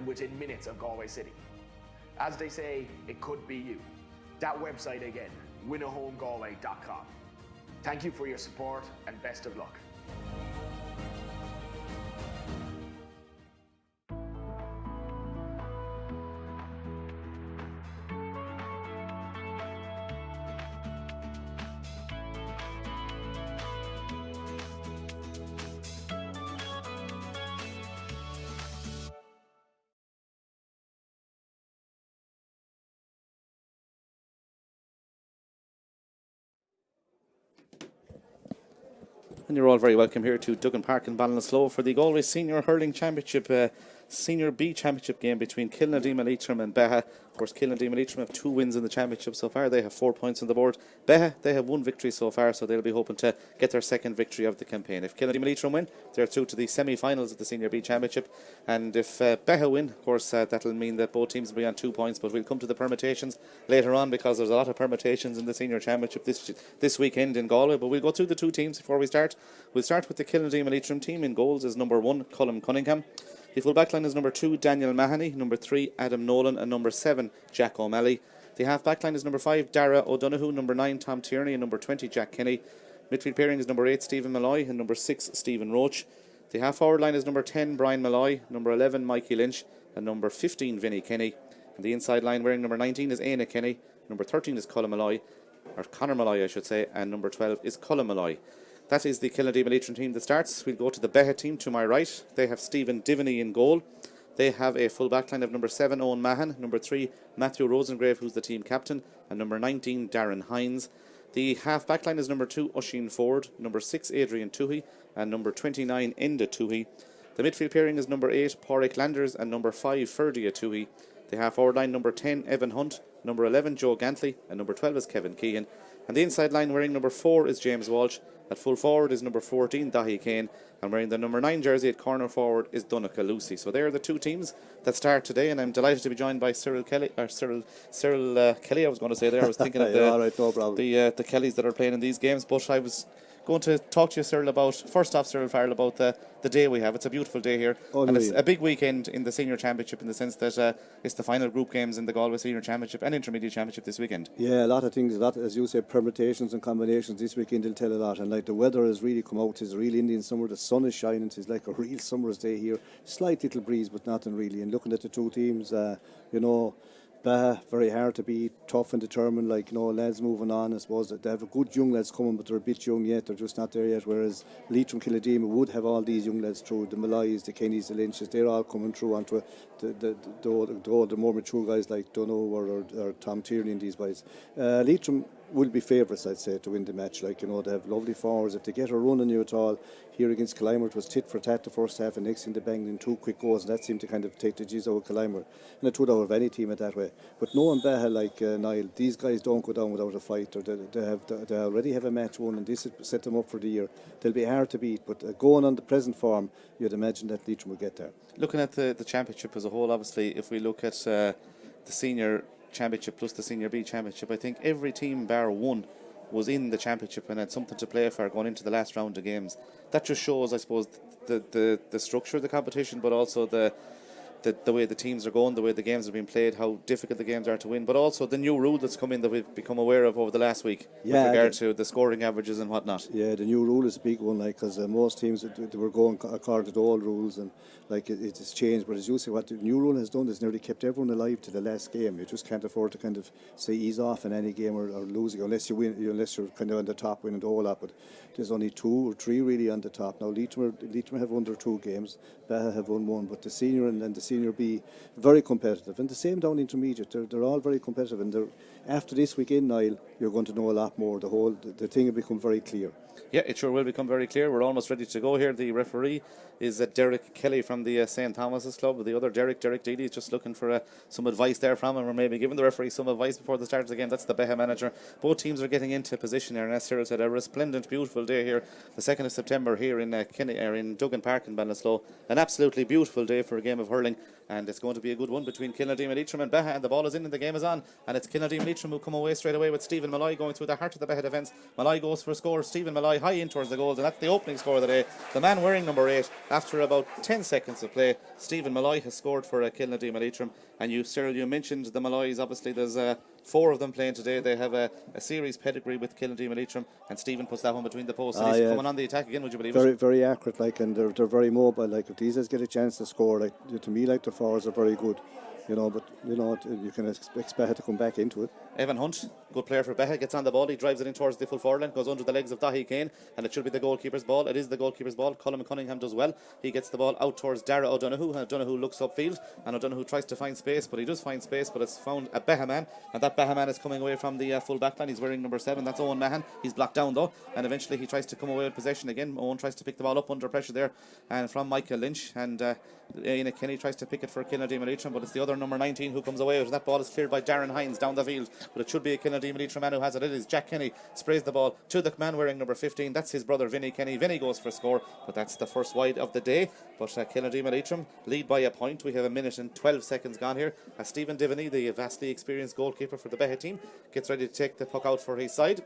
and within minutes of Galway City. As they say, it could be you. That website again, winahomegalway.com. Thank you for your support and best of luck. And you're all very welcome here to Duggan Park in Ballinasloe for the Galway Senior Hurling Championship, Senior B Championship game between Kilnadeema, Leitrim and Beagh. Of course, Kilnadeema, Leitrim have 2 wins in the championship so far. They have 4 points on the board. Beagh, they have 1 victory so far, so they'll be hoping to get their second victory of the campaign. If Kilnadeema, Leitrim win, they're through to the semi-finals of the Senior B Championship. And if Beagh win, of course, that'll mean that both teams will be on 2 points. But we'll come to the permutations later on, because there's a lot of permutations in the Senior Championship this weekend in Galway. But we'll go through the 2 teams before we start. We'll start with the Kilnadeema Leitrim team. In goals is number 1, Colm Cunningham. The full back line is number 2, Daniel Mahoney, number 3, Adam Nolan, and number 7, Jack O'Malley. The half back line is number 5, Dara O'Donoghue, number 9, Tom Tierney, and number 20, Jack Kenny. Midfield pairing is number 8, Stephen Malloy, and number 6, Stephen Roach. The half forward line is number 10, Brian Malloy, number 11, Mikey Lynch, and number 15, Vinnie Kenny. And the inside line wearing number 19 is Aina Kenny, number 13 is Conor Malloy, I should say, and number 12 is Colm Malloy. That is the Kilnadeema Leitrim team that starts. We'll go to the Beagh team to my right. They have Stephen Diviney in goal. They have a full back line of number 7, Owen Mahan, number 3, Matthew Rosengrave, who's the team captain, and number 19, Darren Hines. The half back line is number 2, Oisin Ford, number 6, Adrian Toohey, and number 29, Enda Toohey. The midfield pairing is number 8, Pádraig Landers, and number 5, Ferdia Toohey. The half forward line, number 10, Evan Hunt, number 11, Joe Gantley, and number 12 is Kevin Keehan. And the inside line wearing number 4 is James Walsh. At full forward is number 14, Dahi Kane, and wearing the number 9 jersey at corner forward is Donncha Lucy. So they are the 2 teams that start today, and I'm delighted to be joined by Cyril Kelly. I was going to say there. I was thinking of the Kellys that are playing in these games, but I was going to talk to you, Cyril, about the day we have. It's a beautiful day here, and it's a big weekend in the Senior Championship, in the sense that it's the final group games in the Galway Senior Championship and Intermediate Championship this weekend. Yeah, a lot of things, as you say, permutations and combinations this weekend will tell a lot. And like, the weather has really come out. It's a real Indian summer. The sun is shining. It's like a real summer's day here. Slight little breeze, but nothing really. And looking at the 2 teams, Beagh, very hard to beat, tough and determined, lads moving on. I suppose that they have a good young lads coming, but they're a bit young yet, they're just not there yet, whereas Leitrim, Kilnadeema would have all these young lads through, the Malloys, the Kennys, the Lynches, they're all coming through onto the more mature guys like Donoghue or Tom Tierney and these guys. Leitrim will be favourites, I'd say, to win the match. They have lovely forwards. If they get a run on you at all, here against Killimer, it was tit for tat the first half, and next thing they banged in 2 quick goals, and that seemed to kind of take the G's out of Killimer. And it would out of any team at that way. But knowing Beagh, Niall, these guys don't go down without a fight, or they already have a match won, and this set them up for the year. They'll be hard to beat, but going on the present form, you'd imagine that Leitrim will get there. Looking at the championship as a whole, obviously, if we look at the Senior Championship plus the Senior B Championship, I think every team bar one was in the championship and had something to play for going into the last round of games. That just shows, I suppose, the structure of the competition, but also the way the teams are going, the way the games are being played, how difficult the games are to win, but also the new rule that's come in that we've become aware of over the last week with regard to the scoring averages and whatnot. Yeah, the new rule is a big one, because most teams they were going according to the old rules, and it's changed. But as you say, what the new rule has done is nearly kept everyone alive to the last game. You just can't afford to kind of say ease off in any game or losing, unless you win, unless you're kind of on the top winning the whole lot. But there's only 2 or 3 really on the top now. Leitrim have won their 2 games, Beagh have won 1, but the Senior and the Senior B very competitive, and the same down intermediate. They're all very competitive, and after this weekend, Niall, you're going to know a lot more. The thing will become very clear. Yeah, it sure will become very clear. We're almost ready to go here. The referee is Derek Kelly from the St. Thomas's Club. The other Derek Dealey is just looking for some advice there from him, or maybe giving the referee some advice before the start of the game. That's the Beagh manager. Both teams are getting into position here, and as Cyril said, a resplendent, beautiful day here, the 2nd of September here in Duggan Park in Ballinasloe. An absolutely beautiful day for a game of hurling. and it's going to be a good one between Kilnadeema, Leitrim and Beagh, and the ball is in and the game is on, and it's Kilnadeema, Leitrim who come away straight away with Stephen Malloy going through the heart of the Beagh defence. Malloy goes for a score, Stephen Malloy high in towards the goals, and that's the opening score of the day. The man wearing number 8, after about 10 seconds of play, Stephen Malloy has scored for Kilnadeema, Leitrim. And you, Cyril, you mentioned the Malloys. Obviously there's 4 of them playing today. They have a series pedigree with Kilnadeema, Leitrim, and Stephen puts that one between the posts, and he's coming on the attack again, would you believe it? Very accurate, like, and they're very mobile. Like, if these guys get a chance to score, like, to me, like, the forwards are very good. You know, but you know, you can expect Beagh to come back into it. Evan Hunt, good player for Beagh, gets on the ball, he drives it in towards the full forward line, goes under the legs of Dahi Kane, and it should be the goalkeeper's ball. It is the goalkeeper's ball. Colin Cunningham does well. He gets the ball out towards Dara O'Donoghue, and O'Donoghue looks upfield, and O'Donoghue tries to find space, but he does find space, but it's found a Beagh man, and that Beagh man is coming away from the full back line. He's wearing number 7, that's Owen Mahan. He's blocked down though, and eventually he tries to come away with possession again. Owen tries to pick the ball up under pressure there, and from Michael Lynch, and Ian Kenny tries to pick it for Kilnadeema, Leitrim, but it's the other number 19 who comes away with it. That ball is cleared by Darren Hines down the field, but it should be a Kilnadeema, Leitrim man who has it. It is Jack Kenny, sprays the ball to the man wearing number 15. That's his brother Vinny Kenny. Vinny goes for a score, but that's the first wide of the day. But Kilnadeema, Leitrim lead by a point. We have 1 minute and 12 seconds gone here, as Stephen Diviney, the vastly experienced goalkeeper for the Beagh team, gets ready to take the puck out for his side.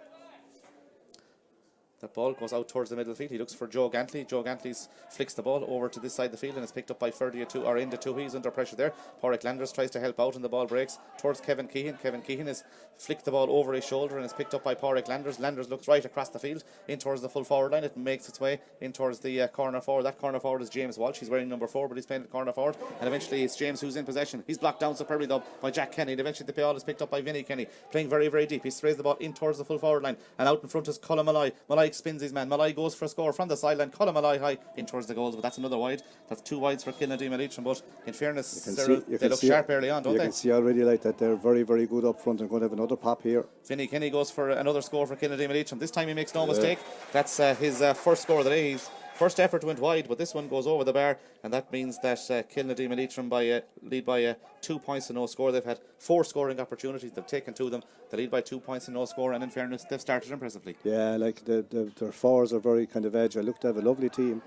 That ball goes out towards the middle field. He looks for Joe Gantley. Joe Gantley flicks the ball over to this side of the field, and it's picked up by Ferdy or into 2. He's under pressure there. Pádraig Landers tries to help out, and the ball breaks towards Kevin Keehan. Kevin Keehan has flicked the ball over his shoulder, and it's picked up by Pádraig Landers. Landers looks right across the field in towards the full forward line. It makes its way in towards the corner forward. That corner forward is James Walsh. He's wearing number 4, but he's playing the corner forward, and eventually it's James who's in possession. He's blocked down superbly though by Jack Kenny, and eventually the ball is picked up by Vinny Kenny, playing very, very deep. He sprays the ball in towards the full forward line, and out in front is Colin Malloy. Malloy spins his man. Malloy goes for a score from the sideline. Colin Malloy high in towards the goals, but that's another wide. That's 2 wides for Kilnadeema, Leitrim, but in fairness, they look sharp early on, don't they? You can see already like that they're very, very good up front and going to have another pop here. Vinny Kenny goes for another score for Kilnadeema, Leitrim. This time he makes no mistake. That's his first score of the day. His first effort went wide, but this one goes over the bar, and that means that Kilnadeema, Leitrim lead by 2 points to no score. They've had 4 scoring opportunities. They've taken 2 of them. They lead by 2 points to no score, and in fairness, they've started impressively. Yeah, like their forwards are very kind of agile. Look, they have a lovely team.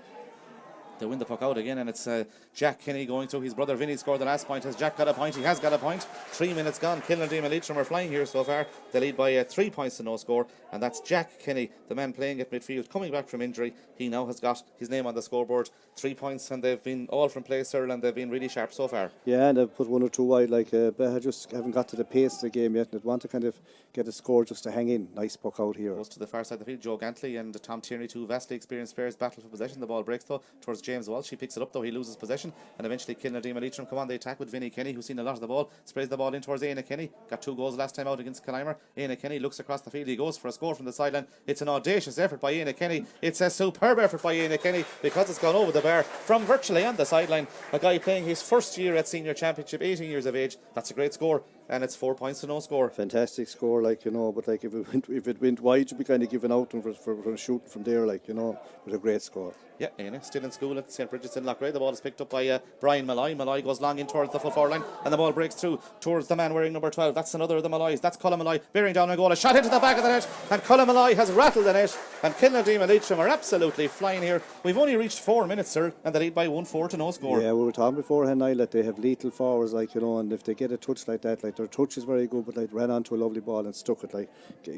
They win the puck out again, and it's Jack Kenny going through. His brother Vinny scored the last point. Has Jack got a point? He has got a point. 3 minutes gone. Kilnadeema, Leitrim are flying here so far. They lead by 3 points to no score, and that's Jack Kenny, the man playing at midfield, coming back from injury. He now has got his name on the scoreboard. 3 points, and they've been all from play, Cyril, and they've been really sharp so far. Yeah, and they've put 1 or 2 wide. Like Beagh just haven't got to the pace of the game yet, and they want to kind of get a score just to hang in. Nice puck out here. Goes to the far side of the field. Joe Gantley and Tom Tierney, 2 vastly experienced players, battle for possession. The ball breaks though towards James Walsh. He picks it up though. He loses possession, and eventually Kilnadeema, Leitrim come on the attack with Vinny Kenny, who's seen a lot of the ball. Sprays the ball in towards Éanna Kenny. Got 2 goals last time out against Killimer. Éanna Kenny looks across the field. He goes for a score from the sideline. It's an audacious effort by Éanna Kenny. It's a superb effort by Éanna Kenny, because it's gone over the bar from virtually on the sideline. A guy playing his first year at senior championship, 18 years of age. That's a great score, and it's 4 points to no score. Fantastic score, like, you know, but like if it went wide, you'd be kind of giving out for shooting from there, like, you know, with a great score. Yeah, Éanna still in school at St. Bridget's in Loughrea. The ball is picked up by Brian Malloy. Malloy goes long in towards the full forward line, and the ball breaks through towards the man wearing number 12. That's another of the Malloys. That's Colin Malloy bearing down a goal. A shot into the back of the net, and Colin Malloy has rattled the net, and Kilnadeema, Leitrim are absolutely flying here. We've only reached 4 minutes, sir, and they lead by 1-4 to no score. Yeah, we were talking beforehand, Niall, that they have lethal forwards, like, you know, and if they get a touch like that, like, their touch is very good, but like ran onto a lovely ball and stuck it, like,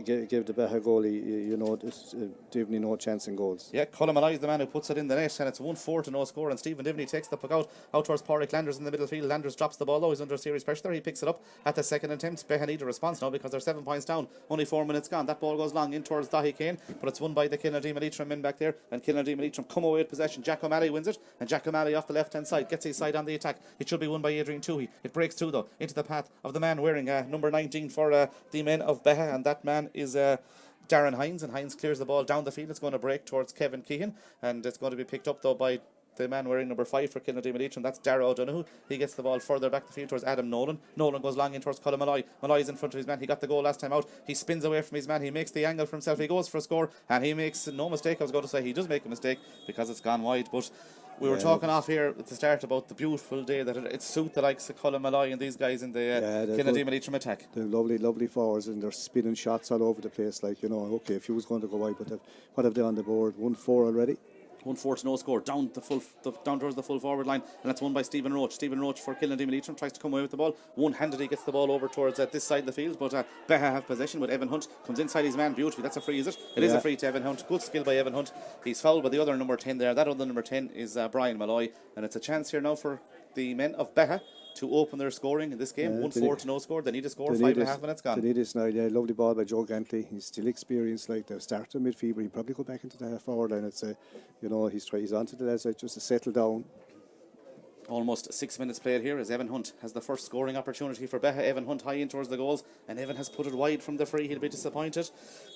give the Beagh goalie, you know, Divney no chance in goals. Yeah, Colin Malloy is the man who puts it in the net, and it's 1-4 to no score, and Stephen Divney takes the puck out towards Pádraig Landers in the middle field. Landers drops the ball though. He's under serious pressure there. He picks it up at the second attempt. Beagh need a response now because they're 7 points down. Only 4 minutes gone. That ball goes long in towards Dahi Kane, but it's won by the Kilnadeema, Leitrim men back there, and Kilnadeema, Leitrim come away with possession. Jack O'Malley wins it, and Jack O'Malley off the left hand side gets his side on the attack. It should be won by Adrian Toohey. It breaks through though into the path of the man wearing number 19 for the men of Beagh, and that man is Darren Hines, and Hines clears the ball down the field. It's going to break towards Kevin Keehan, and it's going to be picked up though by the man wearing number 5 for Kilnadeema, Leitrim. That's Dara O'Donoghue. He gets the ball further back the field towards Adam Nolan. Nolan goes long in towards Colin Malloy. Malloy is in front of his man. He got the goal last time out. He spins away from his man. He makes the angle for himself. He goes for a score, and he makes no mistake. I was going to say he does make a mistake because it's gone wide, but we were talking off here at the start about the beautiful day that it suits the likes of Colin Malloy and these guys in the Kilnadeema, Leitrim attack. They're lovely forwards, and they're spinning shots all over the place, like, you know, okay, if he was going to go wide, but what have they on the board? 1-4 already? 1-4 to no score, down towards the full forward line, and that's won by Stephen Roach. Stephen Roach for Kilnadeema Leitrim tries to come away with the ball. One-handed he gets the ball over towards this side of the field, but Beagh have possession with Evan Hunt. Comes inside his man beautifully. That's a free, is it? It is a free to Evan Hunt. Good skill by Evan Hunt. He's fouled by the other number 10 there. That other number 10 is Brian Malloy, and it's a chance here now for the men of Beagh to open their scoring in this game. 1-4 to no score. They need a score. 5.5 minutes gone. They need this now. Yeah, lovely ball by Joe Gantley. He's still experienced. Like they've started midfield, but he'll probably go back into the half forward line. It's he's onto the left side just to settle down. Almost 6 minutes played here as Evan Hunt has the first scoring opportunity for Beagh. Evan Hunt high in towards the goals, and Evan has put it wide from the free. He'll be disappointed.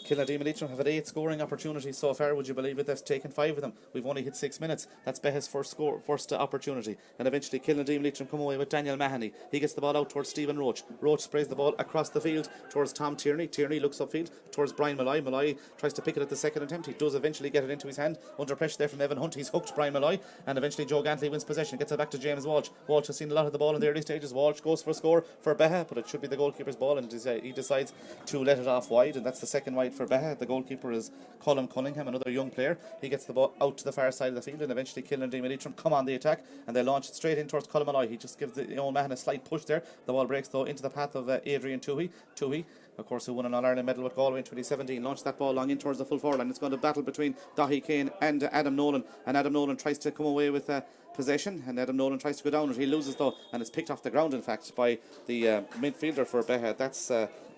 Kilnadeema Leitrim have had 8 scoring opportunities so far. Would you believe it? They've taken 5 of them. We've only hit 6 minutes. That's Beagh's first opportunity. And eventually Kilnadeema Leitrim come away with Daniel Mahoney. He gets the ball out towards Stephen Roach. Roach sprays the ball across the field towards Tom Tierney. Tierney looks upfield towards Brian Malloy. Malloy tries to pick it at the second attempt. He does eventually get it into his hand. Under pressure there from Evan Hunt. He's hooked Brian Malloy, and eventually Joe Gantley wins possession. Gets it back to James Walsh. Walsh has seen a lot of the ball in the early stages. Walsh goes for a score for Beagh, but it should be the goalkeeper's ball, and he decides to let it off wide, and that's the second wide for Beagh. The goalkeeper is Colm Cunningham, another young player. He gets the ball out to the far side of the field, and eventually Kilnadeema Leitrim come on the attack, and they launch it straight in towards Colm Malloy. He just gives the own man a slight push there. The ball breaks though into the path of Adrian Toohey. Toohey, of course, who won an All-Ireland medal with Galway in 2017, launched that ball long in towards the full forward line. It's going to battle between Dahi Kane and Adam Nolan, and Adam Nolan tries to come away with possession, and Adam Nolan tries to go down, and he loses though, and it's picked off the ground in fact by the midfielder for Beagh. That's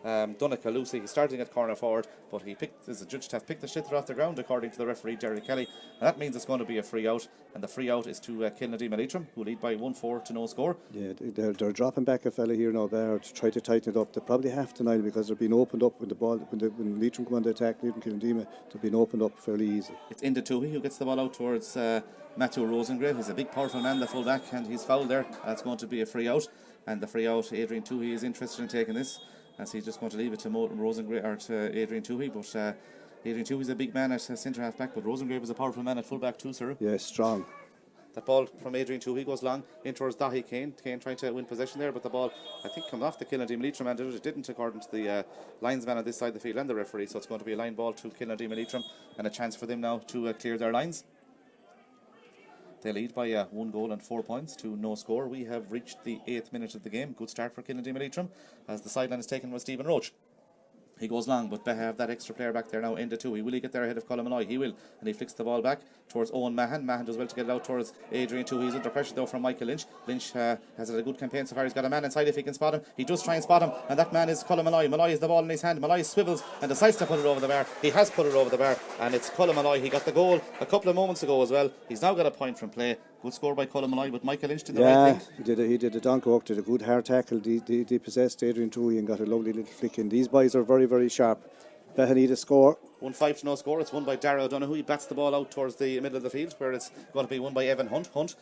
Donncha Lucy. He's starting at corner forward, but the judge to have picked the shitter off the ground according to the referee Jerry Kelly, and that means it's going to be a free out, and the free out is to Kilnadeema Leitrim, who lead by 1-4 to no score. Yeah, they're dropping back a fella here now, Beagh, to try to tighten it up. They probably have to now because they're being opened up with the ball when Leitrim come on the attack. Leitrim Kilnadeema, they're being opened up fairly easy. It's into Toohey, who gets the ball out towards Matthew Rosengrave. He's a big powerful man, the full back, and he's fouled there. That's going to be a free out, and the free out, Adrian Toohey is interested in taking this, as he's just going to leave it to Rosengrave or to Adrian Toohey, but Adrian Toohey is a big man at centre half back, but Rosengrave is a powerful man at full back too, sir. Yeah, strong. That ball from Adrian Toohey goes long in towards Dahi Kane. Kane trying to win possession there, but the ball, I think, comes off the Kilnadeema Leitrim man. It didn't, according to the linesman on this side of the field and the referee, so it's going to be a line ball to Kilnadeema Leitrim, and a chance for them now to clear their lines. They lead by 1 goal and 4 points to no score. We have reached the 8th minute of the game. Good start for Kilnadeema Leitrim, as the sideline is taken with Stephen Roach. He goes long, but Beagh have that extra player back there now, into 2. Will he get there ahead of Colm Malloy? He will, and he flicks the ball back towards Owen Mahan. Mahan does well to get it out towards Adrian Toohey. He's under pressure though from Michael Lynch. Lynch has had a good campaign so far. He's got a man inside if he can spot him. He does try and spot him, and that man is Colm Malloy. Malloy has the ball in his hand. Malloy swivels and decides to put it over the bar. He has put it over the bar, and it's Colm Malloy. He got the goal a couple of moments ago as well. He's now got a point from play. Good score by Colm Malloy, but Michael Lynch did the right thing. He did a donk work, did a good hard tackle. They possessed Adrian Toohey and got a lovely little flick in. These boys are very, very sharp. Beagh need a score. 1-5 to no score. It's won by Darragh O'Donoghue. He bats the ball out towards the middle of the field, where it's going to be won by Evan Hunt. Hunt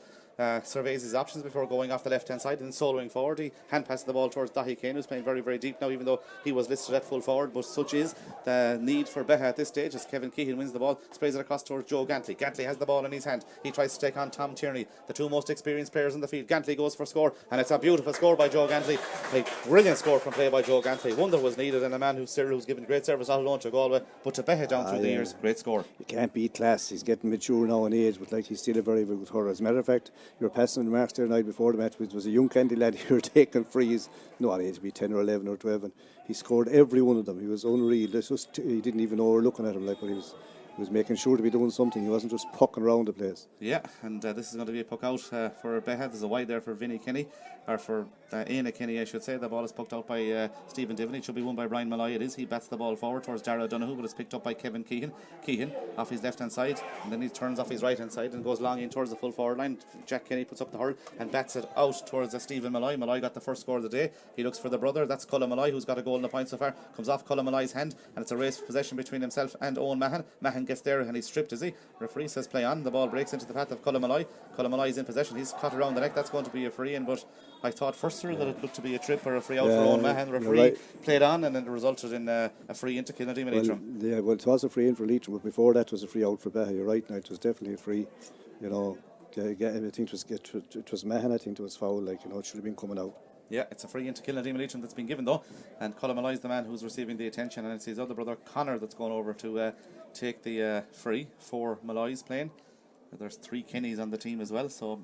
surveys his options before going off the left hand side and soloing forward. He hand passes the ball towards Dahi Kane, who's playing very, very deep now, even though he was listed at full forward. But such is the need for Beagh at this stage, as Kevin Keehan wins the ball, sprays it across towards Joe Gantley. Gantley has the ball in his hand. He tries to take on Tom Tierney, the 2 most experienced players in the field. Gantley goes for score, and it's a beautiful score by Joe Gantley. A brilliant score from play by Joe Gantley. One that was needed, and a man who's given great service not alone to Galway, but to Beagh down through the years. Great score. You can't beat class. He's getting mature now in age, but he's still a very, very good hurler. As a matter of fact, you were passing remarks there the night before the match, which was a young candy lad here taking frees. No, I had to be 10 or 11 or 12, and he scored every one of them. He was unreal. He didn't even know we were looking at him, but he was making sure to be doing something. He wasn't just pucking around the place. Yeah, and this is going to be a puck out for Beagh. There's a wide there for Vinnie Kenny, or for Aina Kenny, I should say. The ball is pucked out by Stephen Divan. It should be won by Brian Malloy. It is. He bats the ball forward towards Darragh O'Donoghue, but it's picked up by Kevin Keehan off his left hand side, and then he turns off his right hand side and goes long in towards the full forward line. Jack Kenny puts up the hurl and bats it out towards Stephen Malloy. Malloy got the first score of the day. He looks for the brother. That's Colm Malloy, who's got a goal in the point so far. Comes off Colm Malloy's hand, and it's a race for possession between himself and Owen Mahan. Mahan gets there and he's stripped, is he? Referee says play on. The ball breaks into the path of Colm Malloy. Colm Malloy is in possession. He's cut around the neck. That's going to be a free in, but I thought first that it looked to be a trip or a free out for Owen Mahan. The referee played on, and then it resulted in a free into Kilnadeema Leitrim. Yeah, well, it was a free in for Leitrim, but before that was a free out for Beagh. You're right, now it was definitely a free. I think it was Mahan. I think it was foul. It should have been coming out. Yeah, it's a free into Kilnadeema Leitrim that's been given though, and Colm Malloy is the man who's receiving the attention, and it's his other brother Connor that's gone over to take the free for Malloy's playing. There's 3 Kennys on the team as well, so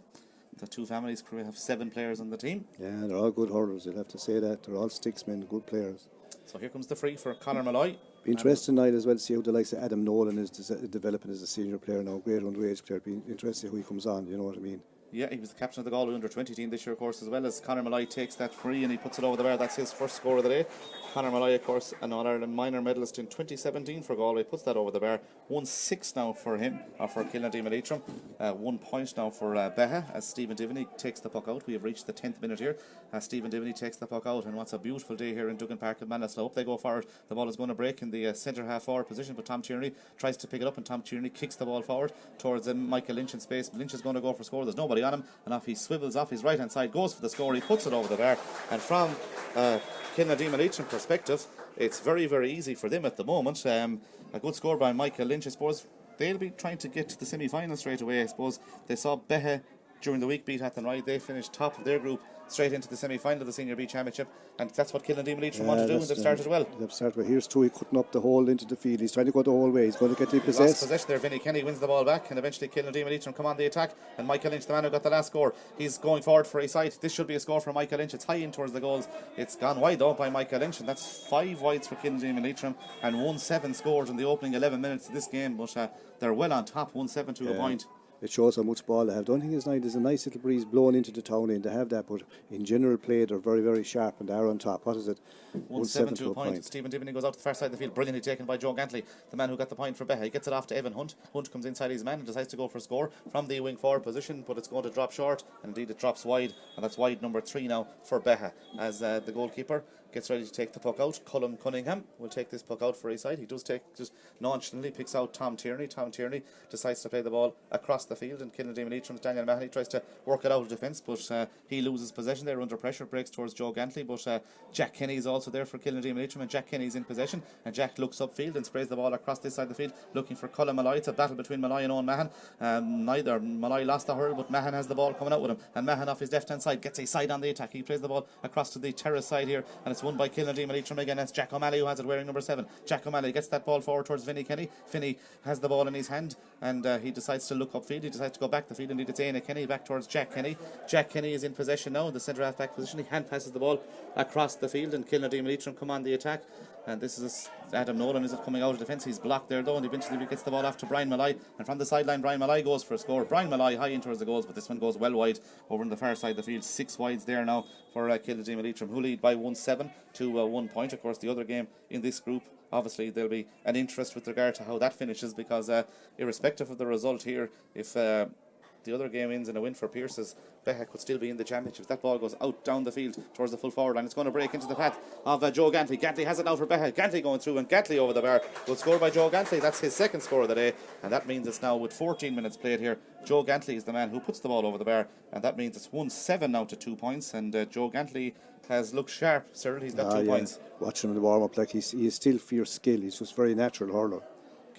the 2 families have 7 players on the team. Yeah, they're all good hurlers, you'll have to say that. They're all sticksmen, good players. So here comes the free for Conor Malloy. Be interesting tonight as well to see how the likes of Adam Nolan is developing as a senior player now, great underage player. Be interesting how he comes on, you know what I mean. Yeah, he was the captain of the Galway under-20 team this year, of course, as well as Conor Malloy takes that free and he puts it over the bar. That's his first score of the day. Conor Malloy, of course, an All-Ireland minor medalist in 2017 for Galway, puts that over the bar. 1-6 now for him, or for Kilnadeema Leitrim. 1 point now for Beagh as Stephen Diviney takes the puck out. We have reached the 10th minute here. Stephen Diviney takes the puck out, and what's a beautiful day here in Duggan Park at Ballinasloe. They go forward. The ball is going to break in the centre half forward position, but Tom Tierney tries to pick it up, and Tom Tierney kicks the ball forward towards Michael Lynch in space. Lynch is going to go for score. There's nobody on him, and off he swivels off his right hand side, goes for the score. He puts it over the bar, and from Kilnadeema Leitrim perspective, it's very, very easy for them at the moment. A good score by Michael Lynch, I suppose. They'll be trying to get to the semi-final straight away. I suppose they saw Beagh during the week beat Athenry. They finished top of their group straight into the semi-final of the Senior B Championship, and that's what Kilnadeema Leitrim want to do, and they've started well. They've started well. Here's Tui cutting up the hole into the field. He's trying to go the whole way. He's going to get the possess. Lost possession there. Vinnie Kenny wins the ball back, and eventually Kilnadeema Leitrim come on the attack, and Michael Lynch, the man who got the last score, he's going forward for a side. This should be a score for Michael Lynch. It's high in towards the goals. It's gone wide out by Michael Lynch, and that's 5 wides for Kilnadeema Leitrim, and 1-7 scores in the opening 11 minutes of this game, but they're well on top, 1-7 to a point. It shows how much ball they have. The only thing is now there's a nice little breeze blowing into the town end. They have that, but in general play they're very, very sharp and they're on top. What is it? 1-7 to a point. Stephen Diviney goes out to the far side of the field, brilliantly taken by Joe Gantley, the man who got the point for Beagh. He gets it off to Evan Hunt. Hunt comes inside his man and decides to go for a score from the wing forward position, but it's going to drop short, and indeed it drops wide, and that's wide number 3 now for Beagh as the goalkeeper gets ready to take the puck out. Colm Cunningham will take this puck out for his side. He does take, just nonchalantly picks out Tom Tierney. Tom Tierney decides to play the ball across the field, and Kilnadeema Leitrim's Daniel Mahoney tries to work it out of defence, but he loses possession there under pressure, breaks towards Joe Gantley, but Jack Kenny is also there for Kilnadeema Leitrim, and Jack Kenny is in possession, and Jack looks upfield and sprays the ball across this side of the field, looking for Colm Malloy. It's a battle between Malloy and Owen Mahan. Neither Malloy lost the hurl, but Mahan has the ball coming out with him, and Mahan off his left hand side gets a side on the attack. He plays the ball across to the terrace side here, and it's won by Kilnadeema Leitrim again. That's Jack O'Malley who has it, wearing number 7. Jack O'Malley gets that ball forward towards Vinnie Kenny. Finney has the ball in his hand, and he decides to look upfield. He decides to go back the field, and it's Aina Kenny back towards Jack Kenny. Jack Kenny is in possession now in the centre half back position. He hand passes the ball across the field, and Kilnadeema Leitrim come on the attack. And this is Adam Nolan, is it coming out of defence? He's blocked there though, and eventually he gets the ball off to Brian Malloy, and from the sideline Brian Malloy goes for a score. Brian Malloy high in towards the goals, but this one goes well wide over on the far side of the field. 6 wides there now for Kilnadeema Leitrim, who lead by 1-7 to 1 point. Of course, the other game in this group, obviously there'll be an interest with regard to how that finishes, because irrespective of the result here, if the other game ends in a win for Pierce's, Beagh could still be in the championship. If that ball goes out down the field towards the full forward line, it's going to break into the path of Joe Gantley. Gantley has it now for Beagh. Gantley going through, and Gantley over the bar. Good score by Joe Gantley. That's his second score of the day, and that means it's now with 14 minutes played here. Joe Gantley is the man who puts the ball over the bar, and that means it's 1-7 now to 2 points, and Joe Gantley has looked sharp, Cyril. He's got 2 points. Watching him in the warm-up, like he is still fierce skill. He's just very natural hurler.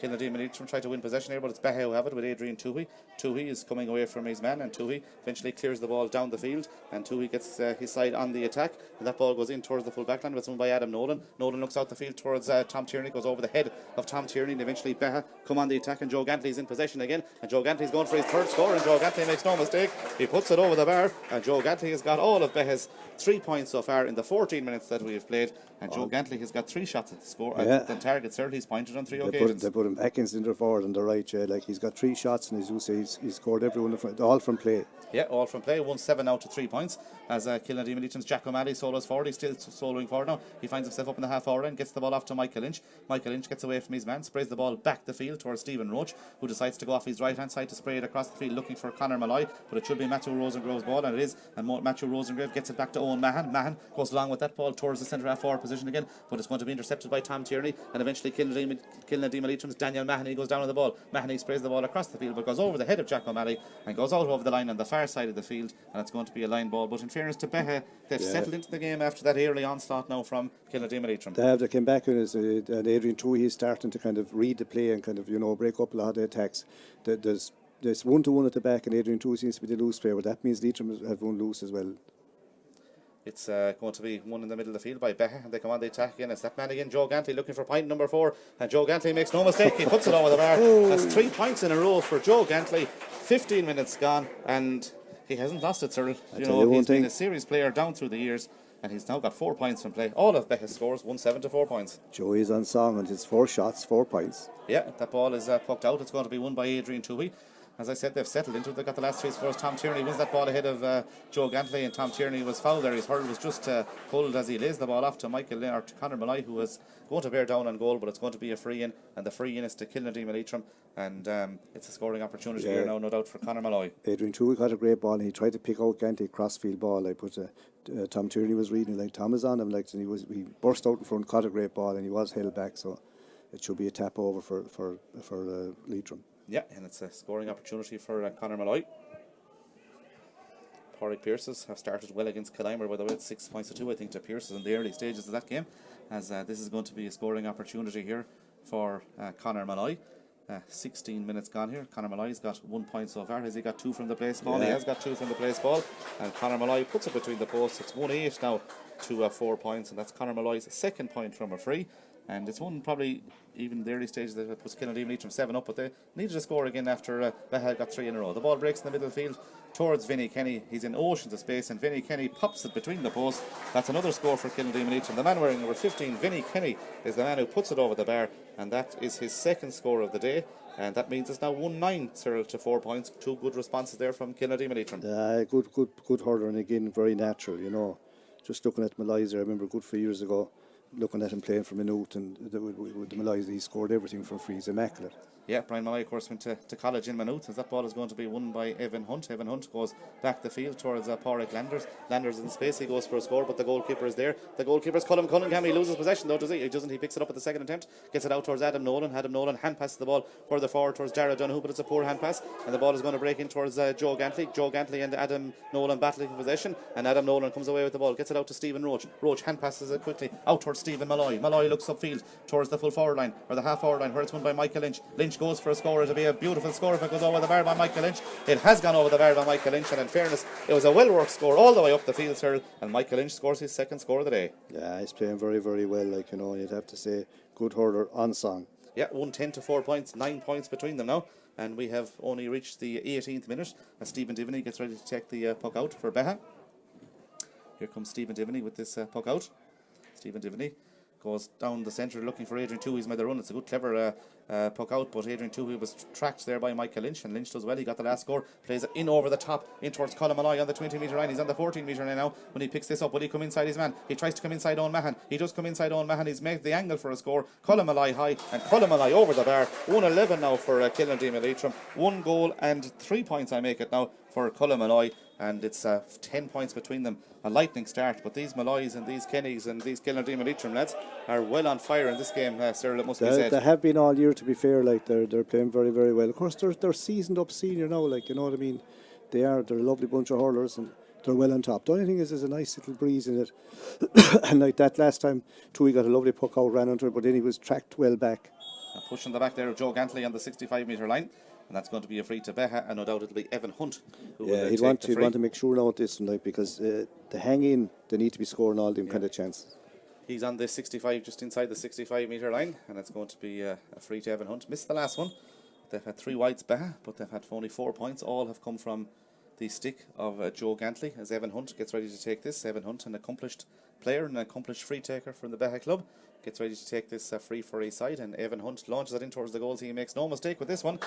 Kilnadeema Leitrim try to win possession here, but it's Beagh who have it with Adrian Toohey. Toohey is coming away from his man, and Toohey eventually clears the ball down the field, and Toohey gets his side on the attack, and that ball goes in towards the full back line, but it's won by Adam Nolan. Nolan looks out the field towards Tom Tierney, goes over the head of Tom Tierney, and eventually Beagh come on the attack, and Joe Gantley is in possession again, and Joe Gantley's going for his third score, and Joe Gantley makes no mistake. He puts it over the bar, and Joe Gantley has got all of Beagh's 3 points so far in the 14 minutes that we have played, and Joe Gantley has got 3 shots at the score at the target. Certainly he's pointed on 3 occasions. They put him back in centre forward on the right, like he's got 3 shots, and as you say, he's scored every one, all from play. Yeah, all from play. 1-7 now to 3 points as Kilnadeema Leitrim's Jack O'Malley solos forward. He's still soloing forward now. He finds himself up in the half forward and gets the ball off to Michael Lynch. Michael Lynch gets away from his man, sprays the ball back the field towards Stephen Roach, who decides to go off his right hand side to spray it across the field looking for Conor Malloy, but it should be Matthew Rosengrove's ball, and it is, and Matthew Rosengrove gets it back to Owen Mahan. Mahan goes along with that ball towards the centre half forward position again, but it's going to be intercepted by Tom Tierney, and eventually Kilnadeema Leitrim's Daniel Mahoney goes down on the ball. Mahoney sprays the ball across the field, but goes over the head of Jack O'Malley and goes out over the line on the far side of the field, and it's going to be a line ball. But in fairness to Beagh, they've settled into the game after that early onslaught now from Kilnadeema Leitrim. They came back, and Adrian Toohey is starting to kind of read the play and kind of, break up a lot of the attacks. There's 1-1 at the back, and Adrian Toohey seems to be the loose player, but that means Leitrim have won loose as well. It's going to be one in the middle of the field by Beagh, and they come on the attack again. It's that man again, Joe Gantley, looking for point number 4, and Joe Gantley makes no mistake. He puts it over the bar. That's 3 points in a row for Joe Gantley. 15 minutes gone, and he hasn't lost it, Cyril. You know, he's been a serious player down through the years, and he's now got 4 points from play. All of Beagh's scores, 1-7 to 4 points. Joey is on song, and it's 4 shots, 4 points. Yeah, that ball is pucked out. It's going to be won by Adrian Toohey. As I said, they've settled into it. They've got the last 3 scores. Tom Tierney wins that ball ahead of Joe Gantley, and Tom Tierney was fouled there. His hurl was just pulled as he lays the ball off to Conor Malloy, who was going to bear down on goal, but it's going to be a free in, and the free in is to Kilnadeema Leitrim, and it's a scoring opportunity here now, no doubt, for Conor Malloy. Adrian Toohey got a great ball, and he tried to pick out Gantley crossfield ball. Like, but Tom Tierney was reading like Tom is on him, like, and he burst out in front, caught a great ball, and he was held back. So it should be a tap over for Leitrim. Yeah, and it's a scoring opportunity for Conor Malloy. Pádraig Pearses have started well against Kilnadeema, by the way. It's 6 points to 2, I think, to Pearses in the early stages of that game, as this is going to be a scoring opportunity here for Conor Malloy. 16 minutes gone here. Conor Malloy's got 1 point so far. Has he got 2 from the place ball? Yeah. He has got 2 from the place ball, and Conor Malloy puts it between the posts. It's 1-8 now to 4 points, and that's Conor Malloy's second point from a free. And it's one probably, even in the early stages, that puts Kilnadeema Leitrim 7 up, but they needed to score again after Beagh got 3 in a row. The ball breaks in the middle of the field towards Vinnie Kenny. He's in oceans of space, and Vinnie Kenny pops it between the posts. That's another score for Kilnadeema Leitrim. The man wearing number 15, Vinnie Kenny, is the man who puts it over the bar, and that is his second score of the day. And that means it's now 1-9, Cyril, to 4 points. 2 good responses there from Kilnadeema Leitrim. Good hurler, and again, very natural, you know. Just looking at Malloy there, I remember a good few years ago, looking at him playing for Maynooth, and with the Malloy, he scored everything from free. He's immaculate. Yeah, Brian Malloy, of course, went to college in Maynooth, as that ball is going to be won by Evan Hunt. Evan Hunt goes back the field towards Pádraig Landers. Landers in space, he goes for a score, but the goalkeeper is there. The goalkeeper is Colm Cunningham. He loses possession, though, does he? He doesn't. He picks it up at the second attempt, gets it out towards Adam Nolan. Adam Nolan hand passes the ball further forward towards Dara Donoghue, but it's a poor hand pass, and the ball is going to break in towards Joe Gantley. Joe Gantley and Adam Nolan battling for possession, and Adam Nolan comes away with the ball, gets it out to Stephen Roach. Roach hand passes it quickly out towards Stephen Malloy. Malloy looks upfield towards the full forward line, or the half forward line, where it's won by Michael Lynch. Lynch goes for a score. It'll be a beautiful score if it goes over the bar by Michael Lynch. It has gone over the bar by Michael Lynch, and in fairness, it was a well-worked score all the way up the field, Cyril, and Michael Lynch scores his second score of the day. Yeah, he's playing very, very well, like, you know, you'd have to say, good hurler on song. Yeah, 1-10 to 4 points, 9 points between them now, and we have only reached the 18th minute as Stephen Diviney gets ready to take the puck out for Beagh. Here comes Stephen Diviney with this puck out. Stephen Diviney goes down the centre looking for Adrian Toohey. He's made the run. It's a good, clever puck out, but Adrian Toohey was tracked there by Michael Lynch, and Lynch does well. He got the last score, plays it in over the top, in towards Colm Malloy on the 20-metre line. He's on the 14-metre line now. When he picks this up, will he come inside his man? He tries to come inside Owen Mahan. He does come inside Owen Mahan. He's made the angle for a score. Colm Malloy high, and Colm Malloy over the bar. 1-11 now for Kilnadeema Leitrim. 1 goal and 3 points, I make it now, for Colm Malloy. And it's 10 points between them. A lightning start, but these Malloys and these Kennys and these Kilnadeema Leitrim lads are well on fire in this game, Cyril, it must be said. They have been all year, to be fair. Like, they're playing very, very well. Of course, they're seasoned up senior now, like, you know what I mean. They're a lovely bunch of hurlers, and they're well on top. The only thing is, there's a nice little breeze in it. And like that last time, Toohey got a lovely puck out, ran onto it, but then he was tracked well back. Pushing the back there of Joe Gantley on the 65-metre line. And that's going to be a free to Beagh, and no doubt it'll be Evan Hunt who will he'd want to make sure now at this one, like, because the hang in, they need to be scoring all them kind of chances. He's on the 65, just inside the 65-metre line, and it's going to be a free to Evan Hunt. Missed the last one. They've had 3 wides Beagh, but they've had only 4 points. All have come from the stick of Joe Gantley as Evan Hunt gets ready to take this. Evan Hunt, an accomplished player, an accomplished free taker from the Beagh club, gets ready to take this free for his side, and Evan Hunt launches it in towards the goals. He makes no mistake with this one,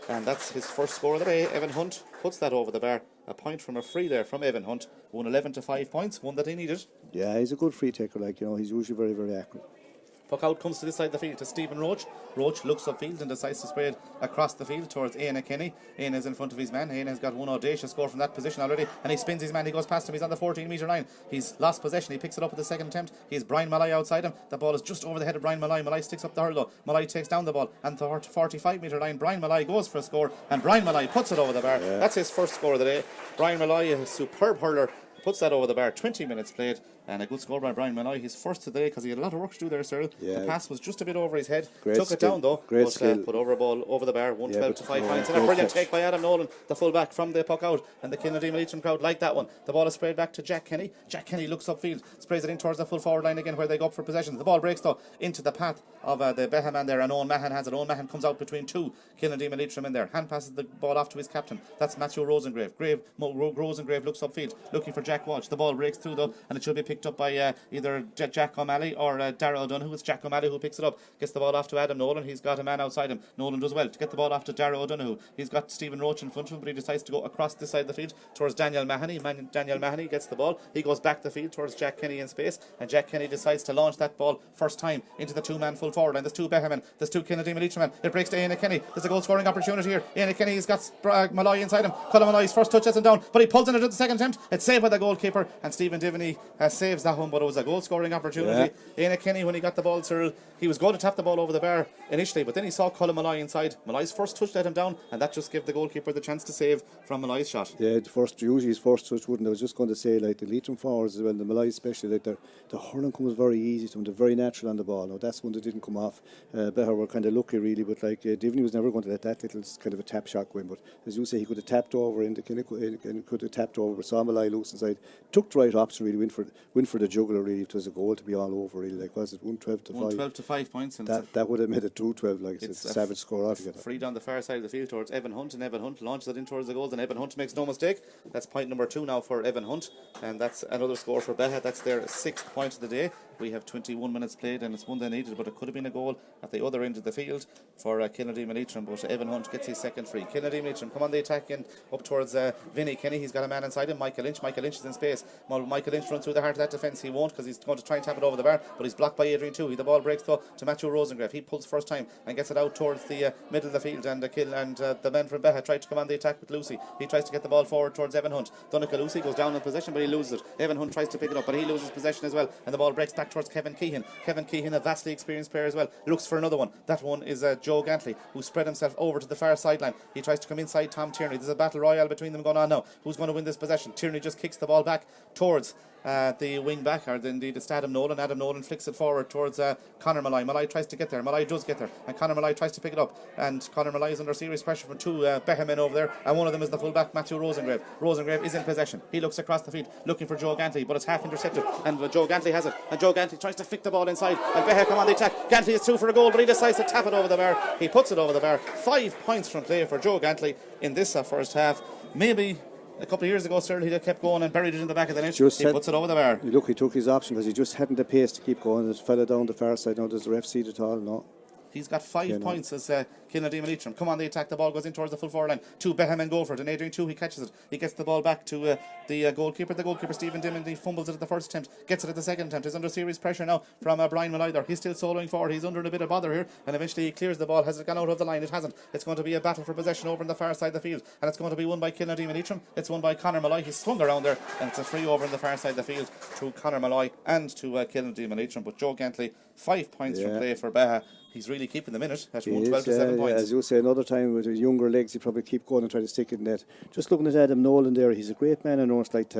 and that's his first score of the day. Evan Hunt puts that over the bar. A point from a free there from Evan Hunt. 1-11 to 5 points, one that he needed. Yeah, he's a good free taker, like, you know, he's usually very, very accurate. Puck out comes to this side of the field to Stephen Roach. Roach looks upfield and decides to spray it across the field towards Éanna Kenny. Éanna is in front of his man. Éanna has got one audacious score from that position already, and he spins his man. He goes past him. He's on the 14-metre line. He's lost possession. He picks it up at the second attempt. He's Brian Malloy outside him. The ball is just over the head of Brian Malloy. Malloy sticks up the hurl though. Malloy takes down the ball, and the 45-metre line, Brian Malloy goes for a score, and Brian Malloy puts it over the bar. Yeah. That's his first score of the day. Brian Malloy, a superb hurler, puts that over the bar. 20 minutes played, and a good score by Brian Malloy. He's first today because he had a lot of work to do there, Cyril. Yeah. The pass was just a bit over his head. Great Took skill. it down though. Great but, skill. put over a ball over the bar. 112 to 5 points. And a great brilliant catch. take by Adam Nolan, the full-back from the puck out. And the Kilnadeema Leitrim crowd like that one. The ball is sprayed back to Jack Kenny. Jack Kenny looks upfield, sprays it in towards the full forward line again where they go up for possession. The ball breaks though into the path of the Beagh man there, and Owen Mahan has it. Owen Mahan comes out between two Kilnadeema Leitrim in there. Hand passes the ball off to his captain. That's Matthew Rosengrave. Rosengrave looks upfield looking for Jack Walsh. The ball breaks through though, and it should be picked up by either Jack O'Malley or Darragh O'Donoghue. It's Jack O'Malley who picks it up, gets the ball off to Adam Nolan. He's got a man outside him. Nolan does well to get the ball off to Darragh O'Donoghue. He's got Stephen Roach in front of him, but he decides to go across this side of the field towards Daniel Mahoney. Daniel Mahoney gets the ball. He goes back the field towards Jack Kenny in space, and Jack Kenny decides to launch that ball first time into the two-man full forward line. There's two Beagh men, there's two Kilnadeema Leitrim men. It breaks to Éanna Kenny. There's a goal scoring opportunity here. Éanna Kenny's got Malloy inside him. Colin Malloy's first touch has him down, but he pulls in it at the second attempt. It's saved by the goalkeeper, and Stephen Divney saves that one, but it was a goal scoring opportunity. Yeah. Éanna Kenny, when he got the ball, Cyril, he was going to tap the ball over the bar initially, but then he saw Colin Malloy inside. Malloy's first touch let him down, and that just gave the goalkeeper the chance to save from Malloy's shot. Yeah, usually his first touch wouldn't. I was just going to say, like the Leitrim forwards as well, the Malloy especially, like the hurling comes very easy to them. They're very natural on the ball. Now that's one that didn't come off. Beagh were kind of lucky really, but like Divney was never going to let that little kind of a tap shot go in. But as you say, he could have tapped over in the could have tapped over, but saw Malloy loose inside. Took the right option really, went for the jugular really. It was a goal to be all over really. Like was it 112 to 5? 112 to 5 points, and that would have made it 2-12. Like it's a savage score altogether. Free down the far side of the field towards Evan Hunt, and Evan Hunt launches it in towards the goals, and Evan Hunt makes no mistake. That's point number 2 now for Evan Hunt, and that's another score for Beagh. That's their 6th point of the day. We have 21 minutes played, and it's one they needed, but it could have been a goal at the other end of the field for Kilnadeema Leitrim, but Evan Hunt gets his second free. Kilnadeema Leitrim come on the attack in up towards Vinny Kenny. He's got a man inside him, Michael Lynch. Michael Lynch is in space. Michael Lynch runs through the heart of that defence. He won't, because he's going to try and tap it over the bar, but he's blocked by Adrian Toohey. The ball breaks though to Matthew Rosengrave. He pulls first time and gets it out towards the middle of the field, and the men from Beagh tried to come on the attack with Lucy. He tries to get the ball forward towards Evan Hunt. Donegal Lucy goes down in possession, but he loses it. Evan Hunt tries to pick it up, but he loses possession as well, and the ball breaks back towards Kevin Keehan. Kevin Keehan, a vastly experienced player as well, looks for another one. That one is Joe Gantley, who spread himself over to the far sideline. He tries to come inside Tom Tierney. There's a battle royale between them going on now. Who's going to win this possession? Tierney just kicks the ball back towards the wing back, or indeed it's Adam Nolan. Adam Nolan flicks it forward towards Conor Malloy. Malloy tries to get there. Malloy does get there, and Conor Malloy tries to pick it up, and Conor Malloy is under serious pressure from two Beagh men over there, and one of them is the full-back Matthew Rosengrave. Rosengrave is in possession. He looks across the field looking for Joe Gantley, but it's half intercepted, and Joe Gantley has it, and Joe Gantley tries to flick the ball inside, and Beagh come on the attack. Gantley is through for a goal, but he decides to tap it over the bar. He puts it over the bar. 5 points from play for Joe Gantley in this first half. Maybe a couple of years ago, Cyril, he'd have kept going and buried it in the back of the net. He puts it over the bar. Look, he took his option because he just hadn't the pace to keep going. It fell down the far side. Now does the ref see it at all? No. He's got 5 points as Kilnadeema Leitrim. Come on the attack. The ball goes in towards the full forward line. Two Beagh men go for it, and Adrian Toohey catches it. He gets the ball back to the goalkeeper. The goalkeeper, Stephen Dimond, fumbles it at the first attempt, gets it at the second attempt. He's under serious pressure now from Brian Malloy there. He's still soloing forward. He's under a bit of bother here, and eventually he clears the ball. Has it gone out of the line? It hasn't. It's going to be a battle for possession over on the far side of the field, and it's going to be won by Kilnadeema Leitrim. It's won by Conor Malloy. He's swung around there, and it's a free over on the far side of the field to Conor Malloy and to Kilnadeema Leitrim. But Joe Gantley, 5 points from play for Beagh. He's really keeping them in it at 112 to 7 points. As you say, another time with his younger legs, he probably keep going and try to stick it in net. Just looking at Adam Nolan there, he's a great man. I know it's like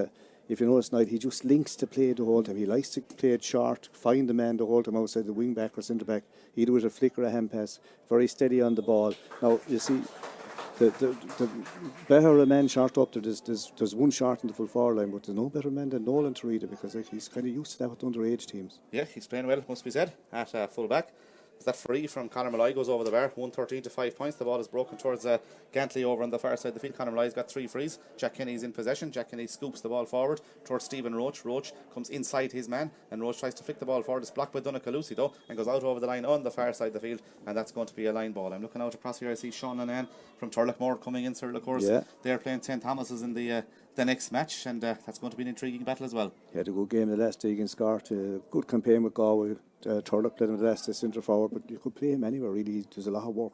if you notice tonight, he just links to play the whole time. He likes to play it short, find the man the whole time outside the wing back or centre back, either with a flick or a hand pass. Very steady on the ball. Now you see, the better a man short up there. There's one short in the full forward line, but there's no better man than Nolan to read it, because he's kind of used to that with underage teams. Yeah, he's playing well, must be said, at full back. That free from Conor Malloy goes over the bar, 113 to 5 points. The ball is broken towards Gantley over on the far side of the field. Conor Malloy's got 3 frees. Jack Kenny's in possession. Jack Kenny scoops the ball forward towards Stephen Roach. Roach comes inside his man, and Roach tries to flick the ball forward. It's blocked by Donegal Lucy though, and goes out over the line on the far side of the field, and that's going to be a line ball. I'm looking out across here. I see Sean Linehan from Turlockmore coming in, Cyril, of course. Yeah. They're playing St. Thomas's in the next match, and that's going to be an intriguing battle as well. He had a good game the last day against Scart. Good campaign with Galway. Turlock played him the last day centre forward, but you could play him anywhere really. He does a lot of work.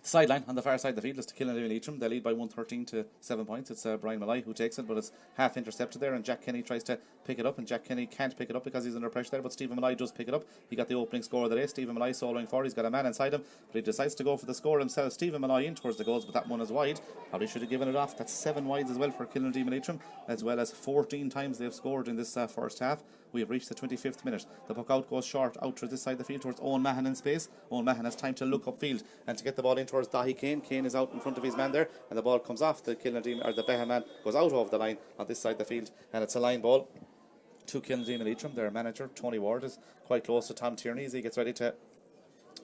Sideline on the far side of the field is to Kilnadeema Leitrim. They lead by 113 to 7 points. It's Brian Malloy who takes it, but it's half intercepted there, and Jack Kenny tries to pick it up, and Jack Kenny can't pick it up because he's under pressure there, but Stephen Malloy does pick it up. He got the opening score of the day. Stephen Malloy soloing forward. He's got a man inside him, but he decides to go for the score himself. Stephen Malloy in towards the goals, but that one is wide. Probably should have given it off. That's 7 wides as well for Kilnadeema Leitrim, as well as 14 times they've scored in this first half. We have reached the 25th minute. The puck out goes short, out to this side of the field towards Owen Mahon in space. Owen Mahon has time to look upfield and to get the ball in towards Dahi Kane. Kane is out in front of his man there, and the ball comes off the Kilnadeema, or the Beagh man goes out over the line on this side of the field, and it's a line ball to Kilnadeema Leitrim. Their manager, Tony Ward, is quite close to Tom Tierney as he gets ready to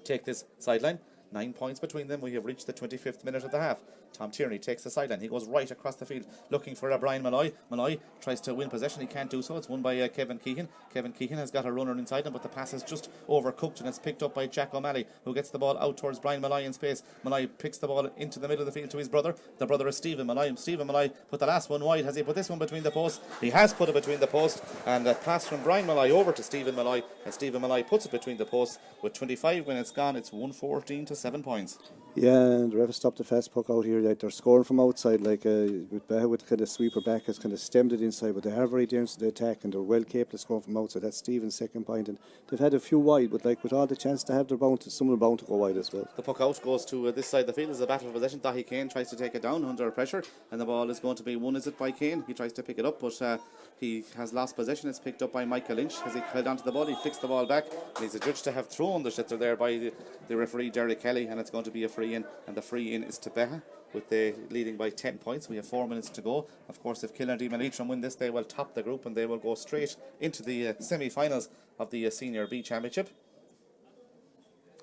take this sideline. 9 points between them. We have reached the 25th minute of the half. Tom Tierney takes the sideline. He goes right across the field looking for Brian Malloy. Malloy tries to win possession. He can't do so. It's won by Kevin Keehan. Kevin Keehan has got a runner inside him, but the pass is just overcooked, and it's picked up by Jack O'Malley, who gets the ball out towards Brian Malloy in space. Malloy picks the ball into the middle of the field to his brother. The brother is Stephen Malloy. Stephen Malloy put the last one wide. Has he put this one between the posts? He has put it between the posts, and a pass from Brian Malloy over to Stephen Malloy, and Stephen Malloy puts it between the posts. With 25 minutes gone, it's 114 to 7 points. Yeah, and the ref stopped the fast puck out here. Like they're scoring from outside, like with Beagh with kind of sweeper back has kind of stemmed it inside, but they are very dangerous to the attack, and they're well capable of scoring from outside. That's Stephen's second point, and they've had a few wide, but like with all the chance to have, they're bound to, some of them bound to go wide as well. The puck out goes to this side of the field. There's a battle for possession. Dahi Kane tries to take it down under pressure, and the ball is going to be won, is it, by Kane? He tries to pick it up, but he has lost possession. It's picked up by Michael Lynch as he held onto the ball. He flicks the ball back, and he's adjudged to have thrown the shitter there by the referee Derek Kelly, and it's going to be a free in, and the free in is to Beagh, with the leading by 10 points. We have 4 minutes to go. Of course, if Kilnadeema Leitrim win this, they will top the group, and they will go straight into the semi-finals of the Senior B Championship.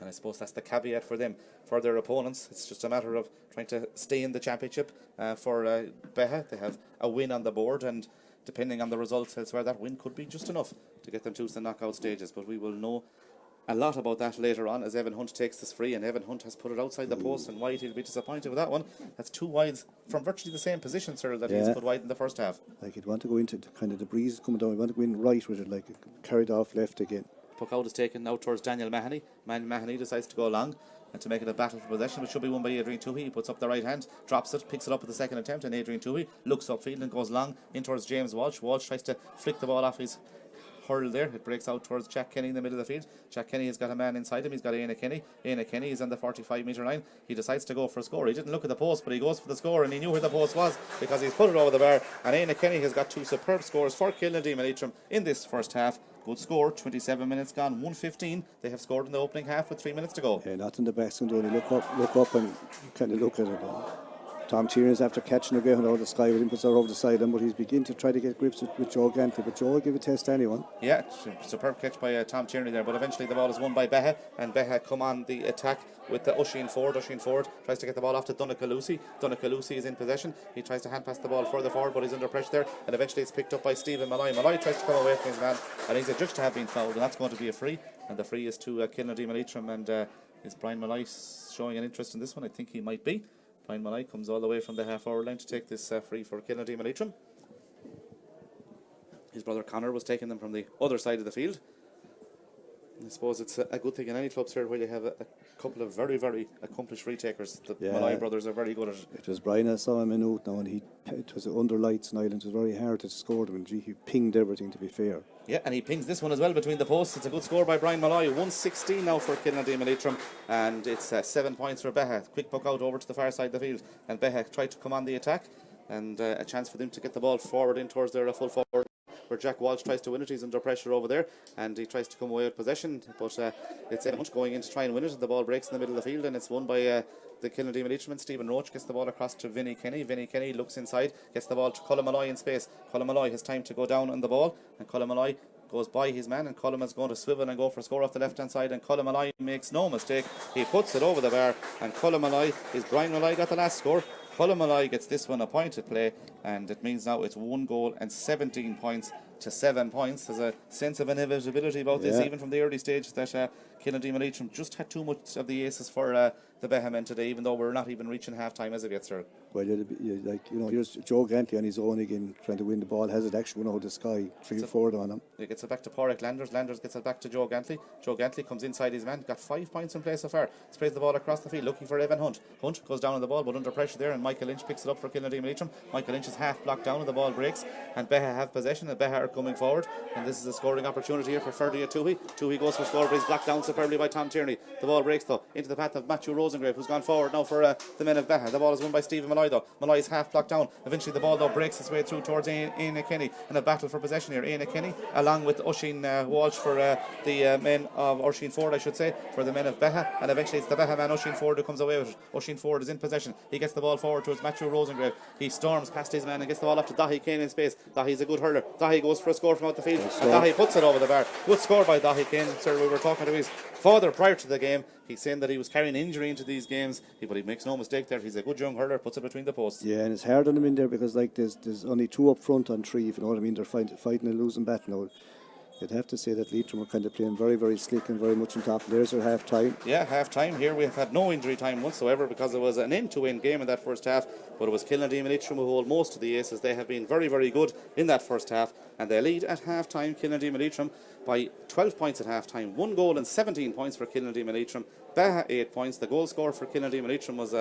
And I suppose that's the caveat for them. For their opponents, it's just a matter of trying to stay in the championship. For Beagh, they have a win on the board, and depending on the results elsewhere, that win could be just enough to get them to the knockout stages. But we will know a lot about that later on as Evan Hunt takes this free, and Evan Hunt has put it outside the post, and wide, he'll be disappointed with that one. That's 2 wides from virtually the same position, Cyril, that he's put wide in the first half. Like you'd want to go into kind of the breeze coming down, you want to go in right with it, like carried off left again. Puck out is taken now towards Daniel Mahoney. Mahoney decides to go long and to make it a battle for possession, which should be won by Adrian Toohey. He puts up the right hand, drops it, picks it up at the second attempt, and Adrian Toohey looks upfield and goes long in towards James Walsh. Walsh tries to flick the ball off his hurl there. It breaks out towards Jack Kenny in the middle of the field. Jack Kenny has got a man inside him. He's got Éanna Kenny. Éanna Kenny is on the 45-metre line. He decides to go for a score. He didn't look at the post, but he goes for the score, and he knew where the post was because he's put it over the bar. And Éanna Kenny has got 2 superb scores for Kilnadeema Leitrim in this first half. Good score, 27 minutes gone, 115. They have scored in the opening half with 3 minutes to go. Yeah, not in the back, only look up and kind of look at it. Tom Tierney is after catching a ground out of the sky with him, puts it over the side, but he's beginning to try to get grips with Joe Gantley. But Joe will give a test to anyone. Yeah, superb catch by Tom Tierney there, but eventually the ball is won by Beagh, and Beagh come on the attack with Oisin Ford. Oisin Ford tries to get the ball off to Donnacha Lucy. Donnacha Lucy is in possession. He tries to hand pass the ball further forward, but he's under pressure there, and eventually it's picked up by Stephen Malloy. Malloy tries to come away from his man, and he's adjudged to have been fouled, and that's going to be a free, and the free is to Kilnadeema Leitrim. And is Brian Malloy showing an interest in this one? I think he might be. Brian Malloy comes all the way from the half-hour line to take this free for Kilnadeema Leitrim. His brother Connor was taking them from the other side of the field. I suppose it's a good thing in any clubs here where you have a couple of very, very accomplished free takers. The Malloy brothers are very good at it. It was Brian, I saw him in out now, and it was under lights in Ireland. It was very hard to score them, and he pinged everything, to be fair. Yeah, and he pings this one as well between the posts. It's a good score by Brian Malloy. 116 now for Kilnadeema Leitrim, and it's 7 points for Beagh. Quick puck out over to the far side of the field, and Beagh tried to come on the attack, and a chance for them to get the ball forward in towards their full forward, where Jack Walsh tries to win it. He's under pressure over there, and he tries to come away with possession, but it's Evan Hunt going in to try and win it, and the ball breaks in the middle of the field, and it's won by the Kilnadeema Leitrim. Stephen Roach gets the ball across to Vinnie Kenny. Vinnie Kenny looks inside, gets the ball to Colm Malloy in space. Colm Malloy has time to go down on the ball, and Colm Malloy goes by his man, and Colm is going to swivel and go for a score off the left hand side, and Colm Malloy makes no mistake. He puts it over the bar, and Colm Malloy, is Brian Malloy got the last score. Colm Malloy gets this one a point to play, and it means now it's 1 goal and 17 points to 7 points. There's a sense of inevitability about this, even from the early stage, that Kilnadeema Leitrim just had too much of the aces for the Beagh men today, even though we're not even reaching half time as of yet, sir. Well, here's Joe Gantley on his own again, trying to win the ball. Has it actually went out of the sky, 3 or 4 on him. He gets it back to Pádraig Landers. Landers gets it back to Joe Gantley. Joe Gantley comes inside his man. Got 5 points in play so far. Sprays the ball across the field, looking for Evan Hunt. Hunt goes down on the ball, but under pressure there, and Michael Lynch picks it up for Kilnadeema Leitrim. Michael Lynch is is half blocked down and the ball breaks, and Beagh have possession, and Beagh are coming forward, and this is a scoring opportunity here for Ferdy at Toohey. Toohey goes for score, but he's blocked down superbly by Tom Tierney. The ball breaks though into the path of Matthew Rosengrave, who's gone forward now for the men of Beagh. The ball is won by Stephen Malloy though. Malloy is half blocked down. Eventually the ball though breaks its way through towards Aina Kenny, and a battle for possession here. Aina Kenny along with Oisin Walsh for the men of Oisin Ford, I should say, for the men of Beagh, and eventually it's the Beagh man Oisin Ford who comes away with it. Oisin Ford is in possession. He gets the ball forward towards Matthew Rosengrave. He storms past his man and gets the ball up to Dahi Kane in space. Dahi's a good hurler. Dahi goes for a score from out the field, and Dahi puts it over the bar. Good score by Dahi Kane. Sir, we were talking to his father prior to the game. He's saying that he was carrying injury into these games, but he makes no mistake there. He's a good young hurler, puts it between the posts. Yeah, and it's hard on them in there because like there's only 2 up front on 3, if you know what I mean. They're fighting a losing battle now. You'd have to say that Leitrim were kind of playing very, very slick and very much on top. There's their half time. Yeah, half time here. We have had no injury time whatsoever because it was an end-to-end game in that first half. But it was Kilnadeema and Leitrim who hold most of the aces. They have been very, very good in that first half, and they lead at half time. Kilnadeema and Leitrim by 12 points at half time. 1 goal and 17 points for Kilnadeema and Leitrim. Beagh 8 points. The goal scorer for Kilnadeema and Leitrim was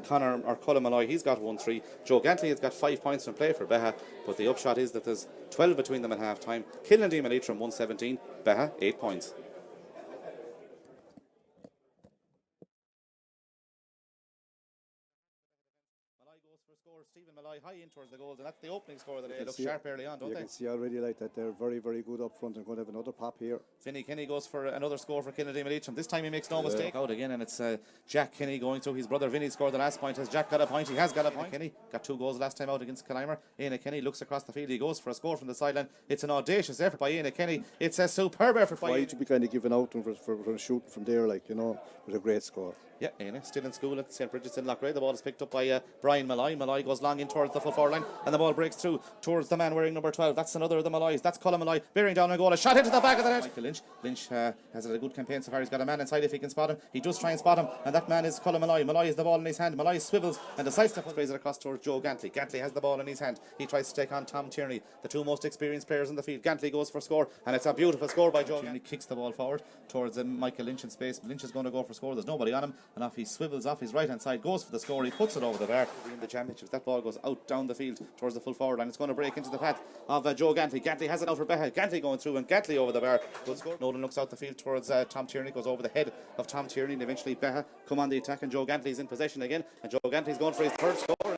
Colin Malloy. He's got 1-3. Joe Gantley has got 5 points in play for Beagh, but the upshot is that there's 12 between them at half time. Kilnadeema and Leitrim 117. Beagh 8 points. Stephen Malloy high in towards the goals, and that's the opening score of the day. They look sharp early on, don't they? You can see already like that they're very, very good up front and going to have another pop here. Vinny Kenny goes for another score for Kilnadeema Leitrim. This time he makes no mistake. Out again, and it's Jack Kenny going through. His brother Vinny scored the last point. Has Jack got a point? He has got a point. Kenny got 2 goals last time out against Kilnadeema. Aina Kenny looks across the field. He goes for a score from the sideline. It's an audacious effort by Aina Kenny. It's a superb effort by Why should be kind of given out for shooting from there, like, you know, with a great score. Yeah, Aina still in school at St. Bridget's in Loughrea. The ball is picked up by Brian Malloy. Malloy goes long in towards the full forward line, and the ball breaks through towards the man wearing number 12. That's another of the Malloys. That's Colin Malloy bearing down a goal. A shot into the back of the net. Michael Lynch. Lynch has a good campaign so far. He's got a man inside if he can spot him. He does try and spot him, and that man is Colin Malloy. Malloy has the ball in his hand. Malloy swivels and decides to plays it across towards Joe Gantley. Gantley has the ball in his hand. He tries to take on Tom Tierney, the 2 most experienced players in the field. Gantley goes for score, and it's a beautiful score by Joe. He kicks the ball forward towards Michael Lynch in space. Lynch is going to go for score. There's nobody on him, and off he swivels off his right hand side, goes for the score. He puts it over the bar. In the championship, that ball goes out down the field towards the full forward line. It's going to break into the path of Joe Gantley. Gantley has it out for Beagh. Gantley going through, and Gantley over the bar. Good score. Nolan looks out the field towards Tom Tierney, goes over the head of Tom Tierney, and eventually Beagh come on the attack, and Joe Gantley's in possession again, and Joe Gantley's going for his 3rd score.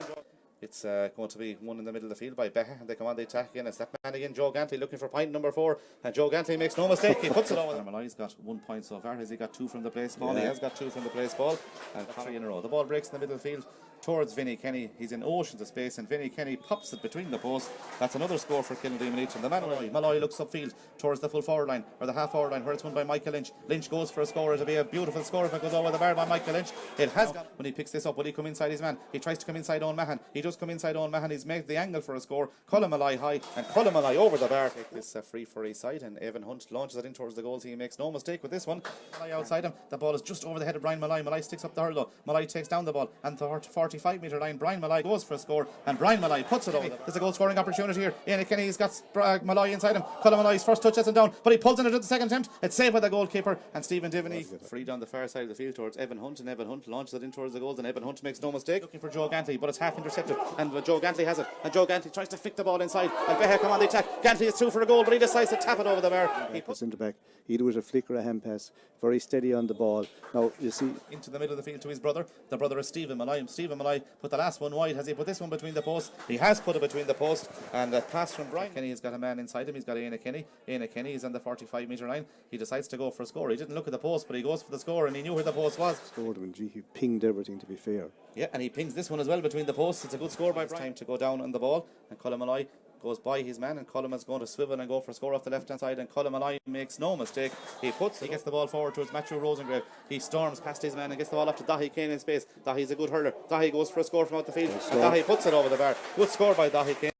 It's going to be one in the middle of the field by Beagh, and they come on the attack again. It's that man again, Joe Gantley, looking for point number 4, and Joe Gantley makes no mistake. He puts it over. Malloy's got 1 point so far. Has he got 2 from the place ball? Yeah. He has got 2 from the place ball, and 3 in a row. The ball breaks in the middle of the field towards Vinny Kenny. He's in oceans of space, and Vinny Kenny pops it between the posts. That's another score for Kilnadeema Leitrim. The man Malloy looks upfield towards the full forward line, or the half forward line, where it's won by Michael Lynch. Lynch goes for a score. It'll be a beautiful score if it goes over the bar by Michael Lynch. It has got. When he picks this up, will he come inside his man? He tries to come inside Owen Mahan. He does come inside Owen Mahan. He's made the angle for a score. Colin Malloy high, and Colin Malloy over the bar. Take this free for his side, and Evan Hunt launches it in towards the goals. He makes no mistake with this one. Malloy outside him. The ball is just over the head of Brian Malloy. Malloy sticks up the hurl. Malloy takes down the ball, and the 45-metre line. Brian Malloy goes for a score, and Brian Malloy puts it over. There's a goal scoring opportunity here. Aina Kenny's got Malloy inside him. Colin Malloy's first touch isn't down, but he pulls in it at the second attempt. It's saved by the goalkeeper, and Stephen Diviney free down the far side of the field towards Evan Hunt, and Evan Hunt launches it in towards the goals, and Evan Hunt makes no mistake, looking for Joe Gantley, but it's half intercepted, and Joe Gantley has it, and Joe Gantley tries to flick the ball inside, and Beagh come on the attack. Gantley is through for a goal, but he decides to tap it over the bar. He puts in the back. He do it a flick or a hand pass, very steady on the ball. Now you see into the middle of the field to his brother. The brother is Stephen Malloy. Stephen Malloy put the last one wide. Has he put this one between the posts? He has put it between the posts, and a pass from Brian Kenny has got a man inside him. He's got Aina Kenny. Aina Kenny is on the 45-metre line. He decides to go for a score. He didn't look at the post, but he goes for the score, and he knew where the post was. Scored when he pinged everything, to be fair. Yeah, and he pings this one as well between the posts. It's a good score by Brian. Time to go down on the ball, and Colin Malloy goes by his man, and Colin is going to swivel and go for a score off the left hand side, and Colin Malloy makes no mistake. He gets the ball forward towards Matthew Rosengrave. He storms past his man and gets the ball up to Dahi Kane in space. Dahi's a good hurler. Dahi goes for a score from out the field, and Dahi puts it over the bar. Good score by Dahi Kane.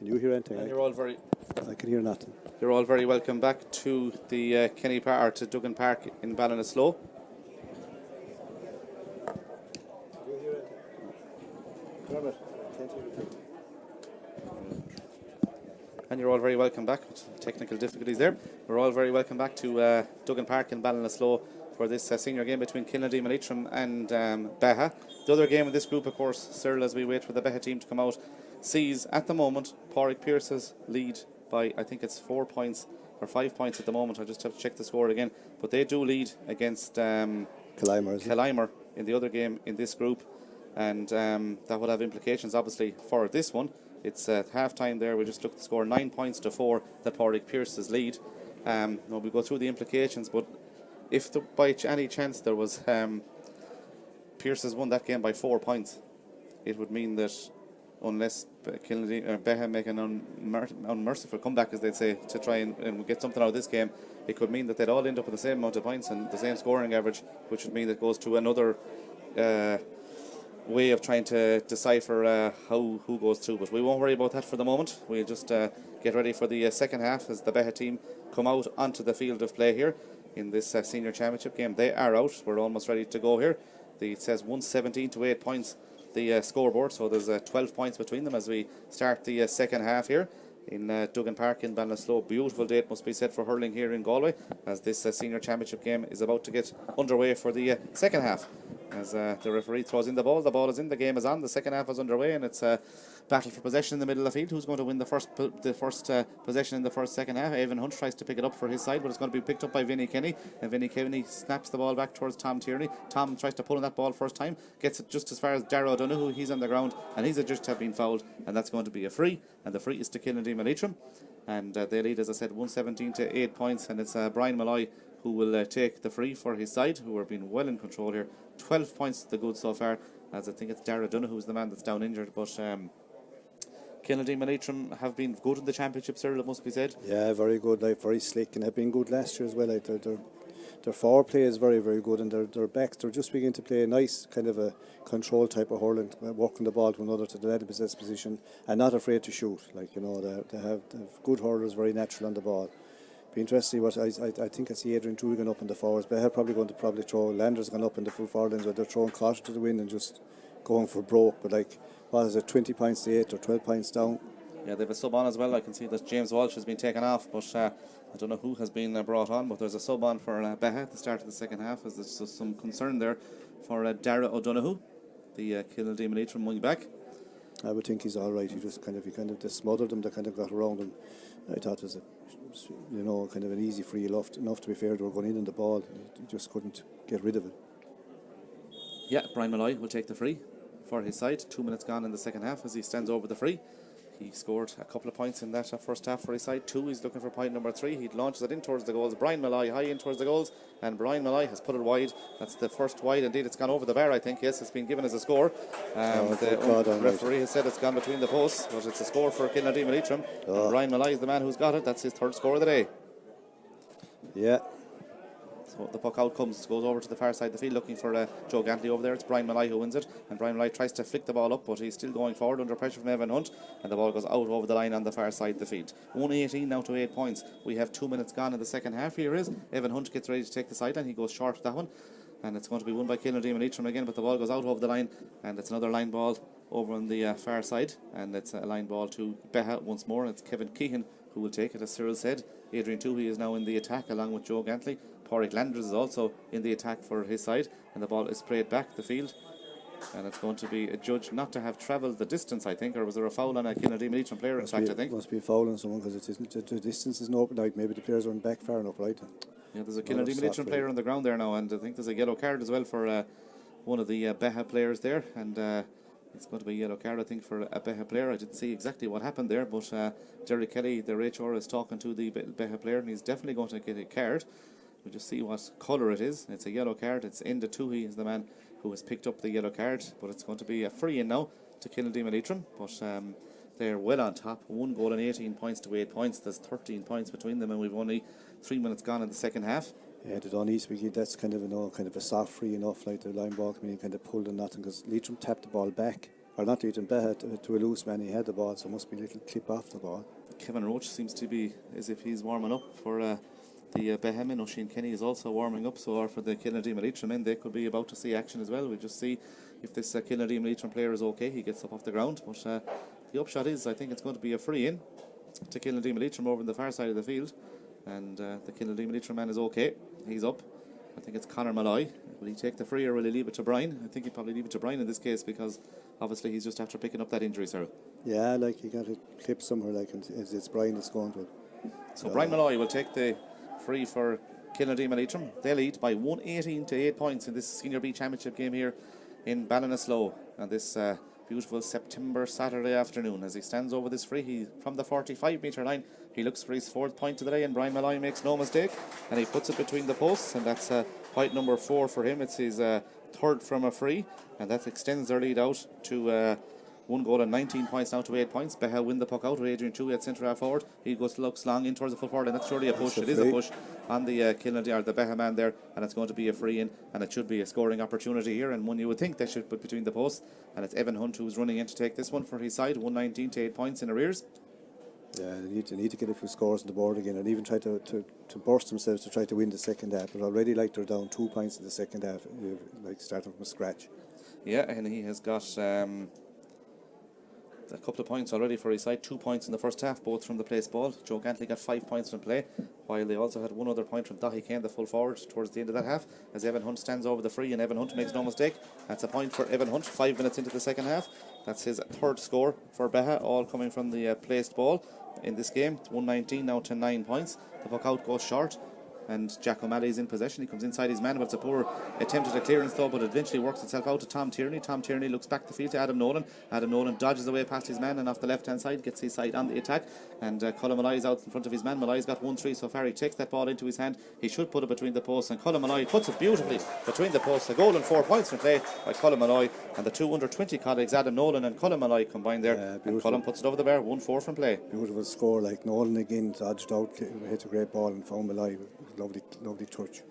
Can you hear anything? And you're all very... I can hear nothing. You're all very welcome back to the Kenny Park, to Duggan Park in Ballinasloe. And you're all very welcome back. Technical difficulties there. We're all very welcome back to Duggan Park in Ballinasloe for this senior game between Kilnadeema, Leitrim and Beagh. The other game in this group, of course, Cyril, as we wait for the Beagh team to come out, sees at the moment Pádraig Pearse's lead by, I think it's 4 points or 5 points at the moment. I just have to check the score again. But they do lead against Kilnadeema in the other game in this group. And that would have implications, obviously, for this one. It's at half-time there. We just looked at the score, 9 points to 4, that Pádraig Pearse's lead. We'll go through the implications, but if by any chance there was Pearse has won that game by 4 points, it would mean that unless Beagh make an unmerciful comeback, as they'd say, to try and get something out of this game, it could mean that they'd all end up with the same amount of points and the same scoring average, which would mean that it goes to another way of trying to decipher who goes through. But we won't worry about that for the moment. We'll just get ready for the second half as the Beagh team come out onto the field of play here in this senior championship game. They are out. We're almost ready to go here. It says 117 to 8 points, the scoreboard, so there's 12 points between them as we start the second half here in Duggan Park in Ballinasloe. Beautiful day, it must be said, for hurling here in Galway, as this senior championship game is about to get underway for the second half. As the referee throws in the ball is in, the game is on, the second half is underway, and it's a battle for possession in the middle of the field. Who's going to win the first possession in the second half? Evan Hunt tries to pick it up for his side, but it's going to be picked up by Vinnie Kenny, and Vinnie Kenny snaps the ball back towards Tom Tierney. Tom tries to pull on that ball first time, gets it just as far as Darragh O'Donoghue. He's on the ground, and he's adjudged to have been fouled, and that's going to be a free, and the free is to Kilnadeema Leitrim, and they lead, as I said, 117 to 8 points, and it's Brian Malloy who will take the free for his side, who are being well in control here. 12 points to the good so far, as I think it's Darragh O'Donoghue who's the man that's down injured, but Kilnadeema Leitrim have been good in the championship, Cyril, it must be said. Yeah, very good, very slick, and have been good last year as well. Their forward play is very, very good, and their backs, they're just beginning to play a nice kind of a control type of hurling, working the ball to another, to the lead possessed position, and not afraid to shoot. They have good hurlers, very natural on the ball. Be interesting what I think I see Adrian Druigan up in the forwards, but they're probably going to throw Landers going up in the full forward lines, where they're throwing caution to the wind and just going for broke. But what is it, 20 points to 8 or 12 points down? Yeah, they have a sub on as well. I can see that James Walsh has been taken off, but I don't know who has been brought on, but there's a sub on for Beagh at the start of the second half, as there's some concern there for Darragh O'Donoghue, the Kilnadeema Leitrim wing back. I would think he's all right. He kind of just smothered them. They kind of got around him. I thought it was kind of an easy free enough to be fair. They were going in the ball. He just couldn't get rid of it. Yeah, Brian Malloy will take the free for his side. 2 minutes gone in the second half as he stands over the free. He scored a couple of points in that first half for his side. 2, he's looking for point number 3. He launches it in towards the goals. Brian Malloy high in towards the goals, and Brian Malloy has put it wide. That's the first wide. Indeed, it's gone over the bar, I think. Yes, it's been given as a score. The referee has said it's gone between the posts, but it's a score for Kilnadeema Leitrim. Brian Malloy is the man who's got it. That's his third score of the day. Yeah. So the puck out comes, goes over to the far side of the field, looking for Joe Gantley over there. It's Brian Malloy who wins it, and Brian Malloy tries to flick the ball up, but he's still going forward under pressure from Evan Hunt, and the ball goes out over the line on the far side of the field. 118 now to 8 points. We have 2 minutes gone in the second half. Here is Evan Hunt gets ready to take the sideline. He goes short of that one, and it's going to be won by Kilnadeema Leitrim again, but the ball goes out over the line, and it's another line ball over on the far side, and it's a line ball to Beagh once more, and it's Kevin Keehan who will take it, as Cyril said. Adrian Toohey is now in the attack along with Joe Gantley. Pádraig Landers is also in the attack for his side, and the ball is sprayed back the field, and it's going to be adjudged not to have travelled the distance, I think, or was there a foul on a Kilnadeema Leitrim player? In fact, I think must be a foul on someone, because the distance is no, maybe the players aren't back far enough, right? Yeah, there's a Kilnadeema Leitrim player on the ground there now, and I think there's a yellow card as well for one of the Beagh players there, and it's going to be a yellow card, I think, for a Beagh player. I didn't see exactly what happened there, but Jerry Kelly, the HR, is talking to the Beagh player, and he's definitely going to get a card. We'll just see what colour it is. It's a yellow card. It's Enda Toohey is the man who has picked up the yellow card, but it's going to be a free in now to Kilnadeema Leitrim, but they're well on top. 1 goal and 18 points to 8 points. There's 13 points between them, and we've only 3 minutes gone in the second half. Yeah, the Donease, that's kind of a soft free enough, like the line ball coming in, kind of pulled and nothing, because Leitrim tapped the ball back or not Leitrim, Beagh to a loose man. He had the ball, so it must be a little clip off the ball. Kevin Roach seems to be as if he's warming up for the Beagh men. O'Sheen Kenny is also warming up, so for the Kilnadeema Leitrim men, they could be about to see action as well. We'll just see if this Kilnadeema Leitrim player is okay. He gets up off the ground, but the upshot is I think it's going to be a free in to Kilnadeema Leitrim over on the far side of the field, and the Kilnadeema Leitrim man is okay. He's up. I think it's Conor Malloy. Will he take the free or will he leave it to Brian? I think he'd probably leave it to Brian in this case because obviously he's just after picking up that injury, sir. Yeah, like he got a clip somewhere, like, and it's Brian that's going to it. So Brian Malloy will take the free for Kilnadeema Leitrim. They lead by 118 to 8 points in this Senior B Championship game here in Ballinasloe on this beautiful September Saturday afternoon. As he stands over this free, he from the 45-metre line, he looks for his 4th point of the day, and Brian Malloy makes no mistake, and he puts it between the posts, and that's point number 4 for him. It's his 3rd from a free, and that extends their lead out to 1 goal and 19 points now to 8 points. Beagh win the puck out with Adrian Toohey at centre half forward. He looks long in towards the full forward, and that's surely a push. It is a push on the Kilnadeema, the Beagh man there, and it's going to be a free in, and it should be a scoring opportunity here, and one you would think they should put between the posts, and it's Evan Hunt who's running in to take this one for his side. 119 to 8 points in arrears. Yeah, they need to get a few scores on the board again, and even try to burst themselves to try to win the second half. But already, like, they're down 2 points in the second half, like starting from scratch. Yeah, and he has got a couple of points already for his side. 2 points in the first half, both from the place ball. Joe Gantley got 5 points from play, while they also had 1 other point from Dahi Kane, the full forward, towards the end of that half, as Evan Hunt stands over the free, and Evan Hunt makes no mistake. That's a point for Evan Hunt 5 minutes into the second half. That's his 3rd score for Beagh, all coming from the placed ball in this game. 119 now to 9 points. The puck out goes short, and Jack O'Malley's in possession. He comes inside his man, but it's a poor attempt at a clearance though, but it eventually works itself out to Tom Tierney. Tom Tierney looks back the field to Adam Nolan. Adam Nolan dodges away past his man and off the left hand side, gets his side on the attack, and Colin Malloy is out in front of his man. Malloy's got 1-3 so far. He takes that ball into his hand. He should put it between the posts, and Colin Malloy puts it beautifully between the posts. A goal and 4 points from play by Colin Malloy, and the 2 under-20 colleagues Adam Nolan and Colin Malloy combined there, and Colin puts it over the bar. 1-4 from play. Beautiful score. Like, Nolan again dodged out, hit a great ball and found Malloy. Lovely touch.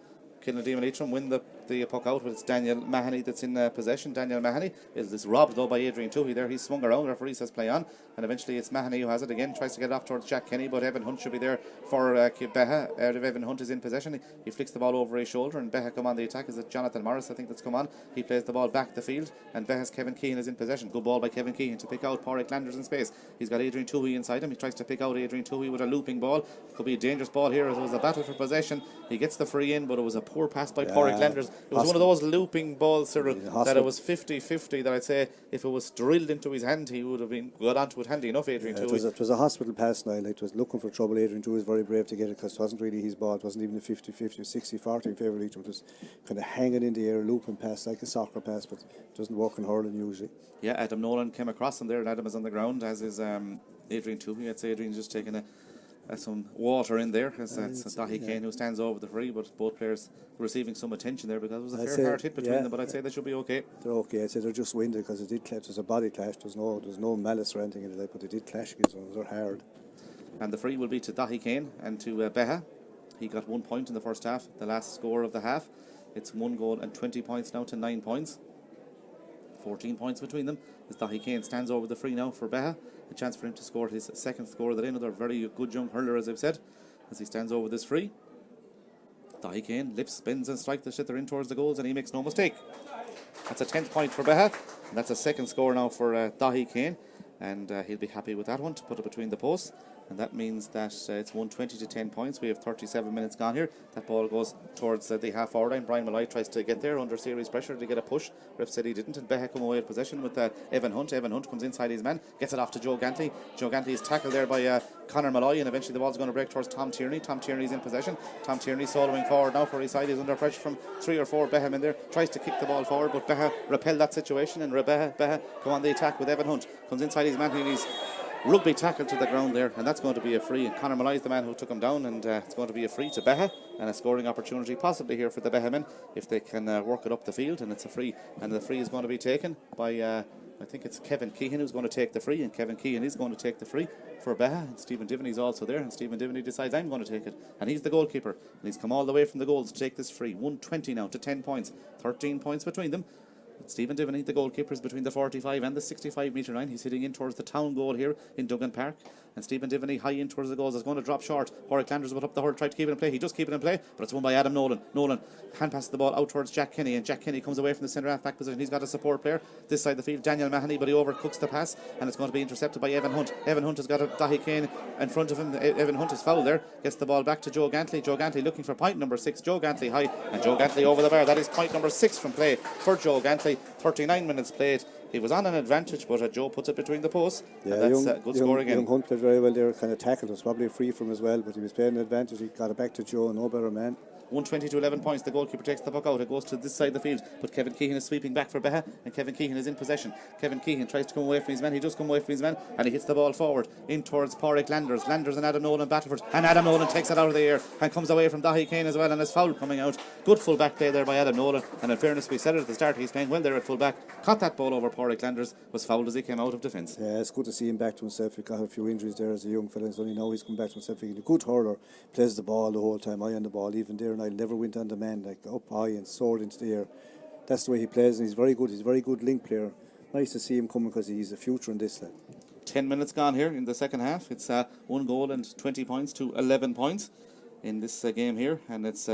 Kilnadeema Leitrim win the puck out, but it's Daniel Mahoney that's in possession. Daniel Mahoney is robbed though by Adrian Toohey there. He's swung around, referee says play on, and eventually it's Mahoney who has it again, tries to get it off towards Jack Kenny, but Evan Hunt should be there for Beagh. Evan Hunt is in possession. He flicks the ball over his shoulder, and Beagh come on the attack. Is it Jonathan Morris, I think, that's come on? He plays the ball back the field, and Beagh's Kevin Keane is in possession. Good ball by Kevin Keane to pick out Pádraig Landers in space. He's got Adrian Toohey inside him. He tries to pick out Adrian Toohey with a looping ball. Could be a dangerous ball here, as it was a battle for possession. He gets the free in, but it was a poor pass by Pádraig Landers. It was one of those looping balls, Cyril, that it was 50-50, that I'd say if it was drilled into his hand, he would have been got onto it handy enough, Adrian Toohey. It was a hospital pass now. Like, it was looking for trouble. Adrian Toohey was very brave to get it, because it wasn't really his ball. It wasn't even a 50-50 or 60-40 in favour of Leitrim. It was kind of hanging in the air, looping pass, like a soccer pass, but it doesn't work in hurling usually. Yeah, Adam Nolan came across him there, and Adam is on the ground, as is Adrian Toohey. I'd say Adrian's just taking some water in there, as that's Dahi Kane who stands over the free, but both players receiving some attention there because it was a fair hard hit between them, but I'd say they should be okay. They're okay. I'd say they're just winded, because it did clash. There's a body clash. There's no malice or anything in it, but they did clash against them. They're hard. And the free will be to Dahi Kane and to Beagh. He got 1 point in the first half, the last score of the half. It's 1 goal and 20 points now to 9 points. 14 points between them, as Dahi Kane stands over the free now for Beagh. A chance for him to score his 2nd score of the day. Another very good young hurler, as I've said, as he stands over this free. Dahi Kane lifts, spins and strikes the sitter in towards the goals, and he makes no mistake. That's a 10th point for Beagh, and that's a 2nd score now for Dahi Kane, and he'll be happy with that one to put it between the posts. And that means that it's 120 to 10 points. We have 37 minutes gone here. That ball goes towards the half forward line. Brian Malloy tries to get there under serious pressure to get a push. Ref said he didn't, and Beagh come away with possession with Evan Hunt. Evan Hunt comes inside his man, gets it off to Joe Gantley. Joe Gantley is tackled there by Conor Malloy, and eventually the ball's going to break towards Tom Tierney. Tom Tierney's in possession. Tom Tierney soloing forward now for his side. He's under pressure from 3 or 4 Beagh in there. Tries to kick the ball forward, but Beagh repelled that situation, and Beagh come on the attack with Evan Hunt. Comes inside his man, and he's rugby tackle to the ground there, and that's going to be a free, and Conor Malloy is the man who took him down, and it's going to be a free to Beagh, and a scoring opportunity possibly here for the Beagh men if they can work it up the field, and it's a free, and the free is going to be taken by I think it's Kevin Keehan who's going to take the free, and Kevin Keehan is going to take the free for Beagh, and Stephen Diviney's also there, and Stephen Diviney decides I'm going to take it, and he's the goalkeeper, and he's come all the way from the goals to take this free. 120 now to 10 points, 13 points between them. Stephen Diviney, the goalkeeper, is between the 45 and the 65 metre line. He's hitting in towards the town goal here in Duggan Park. And Stephen Diviney high in towards the goals is going to drop short. Warwick Landers went up the hurl, tried to keep it in play. He does keep it in play, but it's won by Adam Nolan. Nolan hand passes the ball out towards Jack Kenny, and Jack Kenny comes away from the centre half back position. He's got a support player this side of the field, Daniel Mahoney, but he overcooks the pass, and it's going to be intercepted by Evan Hunt. Evan Hunt has got a Dahi Kane in front of him. Evan Hunt is fouled there. Gets the ball back to Joe Gantley. Joe Gantley looking for point number 6. Joe Gantley high, and Joe Gantley over the bar. That is point number 6 from play for Joe Gantley. 39 minutes played. He was on an advantage, but Joe puts it between the posts. Yeah, and that's good score again. Young Hunt played very well there, kind of tackled us, probably free from as well, but he was playing an advantage. He got it back to Joe, no better man. 120 to 11 points. The goalkeeper takes the puck out. It goes to this side of the field, but Kevin Keehan is sweeping back for Beagh, and Kevin Keehan is in possession. Kevin Keehan tries to come away from his man. He does come away from his man, and he hits the ball forward in towards Pádraig Landers. Landers and Adam Nolan battle for it, and Adam Nolan takes it out of the air and comes away from Dahi Kane as well, and his foul coming out. Good full back play there by Adam Nolan, and in fairness, we said it at the start, he's playing well there at full back. Caught that ball over Pádraig Landers, was fouled as he came out of defence. Yeah, it's good to see him back to himself. He got a few injuries there as a young fella, and only now he's come back to himself. He's a good hurler, plays the ball the whole time, eye on the ball, even there, and I never went on the man, like up high and soared into the air. That's the way he plays, and he's very good. He's a very good link player. Nice to see him coming because he's a future in this. 10 minutes gone here in the second half. It's 1 goal and 20 points to 11 points in this game here, and it's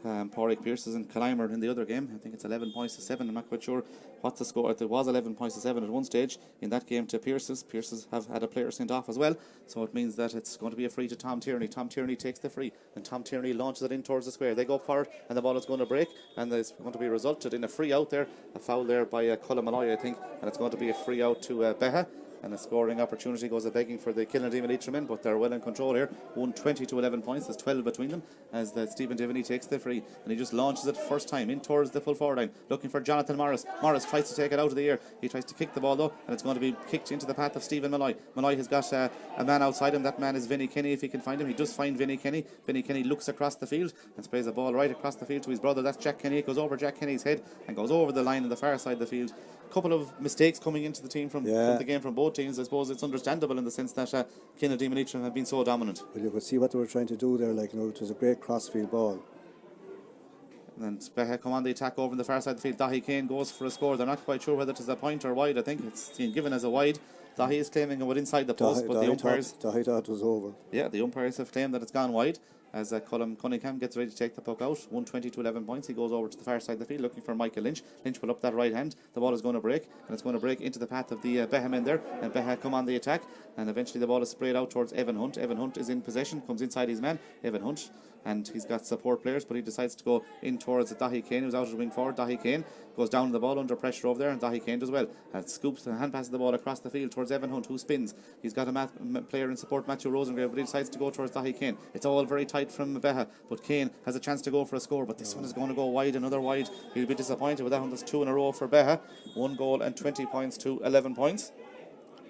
Pádraig Pearce is in Kilnadeema in the other game. I think it's 11 points to 7. I'm not quite sure what the score. It was 11 points to 7 at one stage in that game to Pearce's. Pearce's have had a player sent off as well, so it means that it's going to be a free to Tom Tierney. Tom Tierney takes the free, and Tom Tierney launches it in towards the square. They go for it, and the ball is going to break, and it's going to be resulted in a free out there, a foul there by Colin Malloy, I think, and it's going to be a free out to Beagh. And a scoring opportunity goes a begging for the Kilnadeema Leitrim men, but they're well in control here. 120 to 11 points. There's 12 between them as Stephen Diviney takes the free, and he just launches it first time in towards the full forward line, looking for Jonathan Morris. Morris tries to take it out of the air. He tries to kick the ball though, and it's going to be kicked into the path of Stephen Malloy. Malloy has got a man outside him. That man is Vinnie Kenny, if he can find him. He does find Vinnie Kenny. Vinnie Kenny looks across the field and sprays the ball right across the field to his brother. That's Jack Kenny. It goes over Jack Kenny's head and goes over the line on the far side of the field. Couple of mistakes coming into the team from the game from both teams. I suppose it's understandable in the sense that Kilnadeema and Leitrim have been so dominant. Well, you could see what they were trying to do there. Like, it was a great crossfield ball. And Beagh come on the attack over on the far side of the field. Dahi Kane goes for a score. They're not quite sure whether it is a point or wide. I think it's been given as a wide. Dahi is claiming it was inside the post, but the umpires... Dahi thought it was over. Yeah, the umpires have claimed that it's gone wide. As Colm Cunningham gets ready to take the puck out. 120 to 11 points. He goes over to the far side of the field looking for Michael Lynch. Lynch will up that right hand. The ball is going to break, and it's going to break into the path of the Beagh men there. And Beagh come on the attack, and eventually the ball is sprayed out towards Evan Hunt. Evan Hunt is in possession, comes inside his man. Evan Hunt, and he's got support players, but he decides to go in towards Dahi Kane, who's out of the wing forward. Dahi Kane goes down the ball under pressure over there, and Dahi Kane does well. And scoops and hand passes the ball across the field towards Evan Hunt, who spins. He's got a player in support, Matthew Rosengrave, but he decides to go towards Dahi Kane. It's all very tight from Beagh, but Kane has a chance to go for a score, but this one is going to go wide, another wide. He'll be disappointed with that one. There's 2 in a row for Beagh. 1 goal and 20 points to 11 points.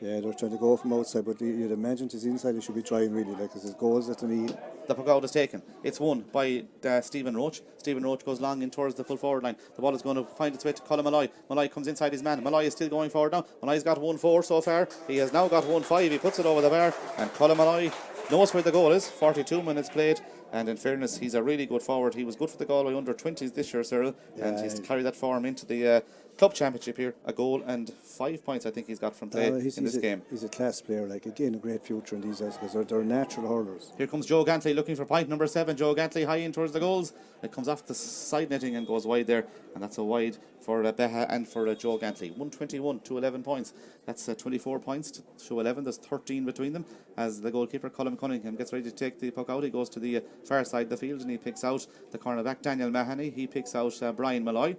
Yeah, they're trying to go from outside, but you'd imagine his inside he should be trying really, like, because his goals that they need. The puck out is taken. It's won by Stephen Roach. Stephen Roach goes long in towards the full forward line. The ball is going to find its way to Colin Malloy. Malloy comes inside his man. Malloy is still going forward now. Malloy's got 1-4 so far. He has now got 1-5. He puts it over the bar, and Colin Malloy knows where the goal is. 42 minutes played, and in fairness, he's a really good forward. He was good for the Galway under-20s this year, Cyril, and he's carried that form into the club championship here. A goal and 5 points I think he's got from play in this game. He's a class player, like, again, a great future in these guys because they're natural hurlers. Here comes Joe Gantley looking for point number 7. Joe Gantley high in towards the goals. It comes off the side netting and goes wide there, and that's a wide for Beagh and for Joe Gantley. 121 to 11 points. That's 24 points to 11. There's 13 between them as the goalkeeper Colm Cunningham gets ready to take the puck out. He goes to the far side of the field and he picks out the cornerback Daniel Mahoney. He picks out Brian Malloy.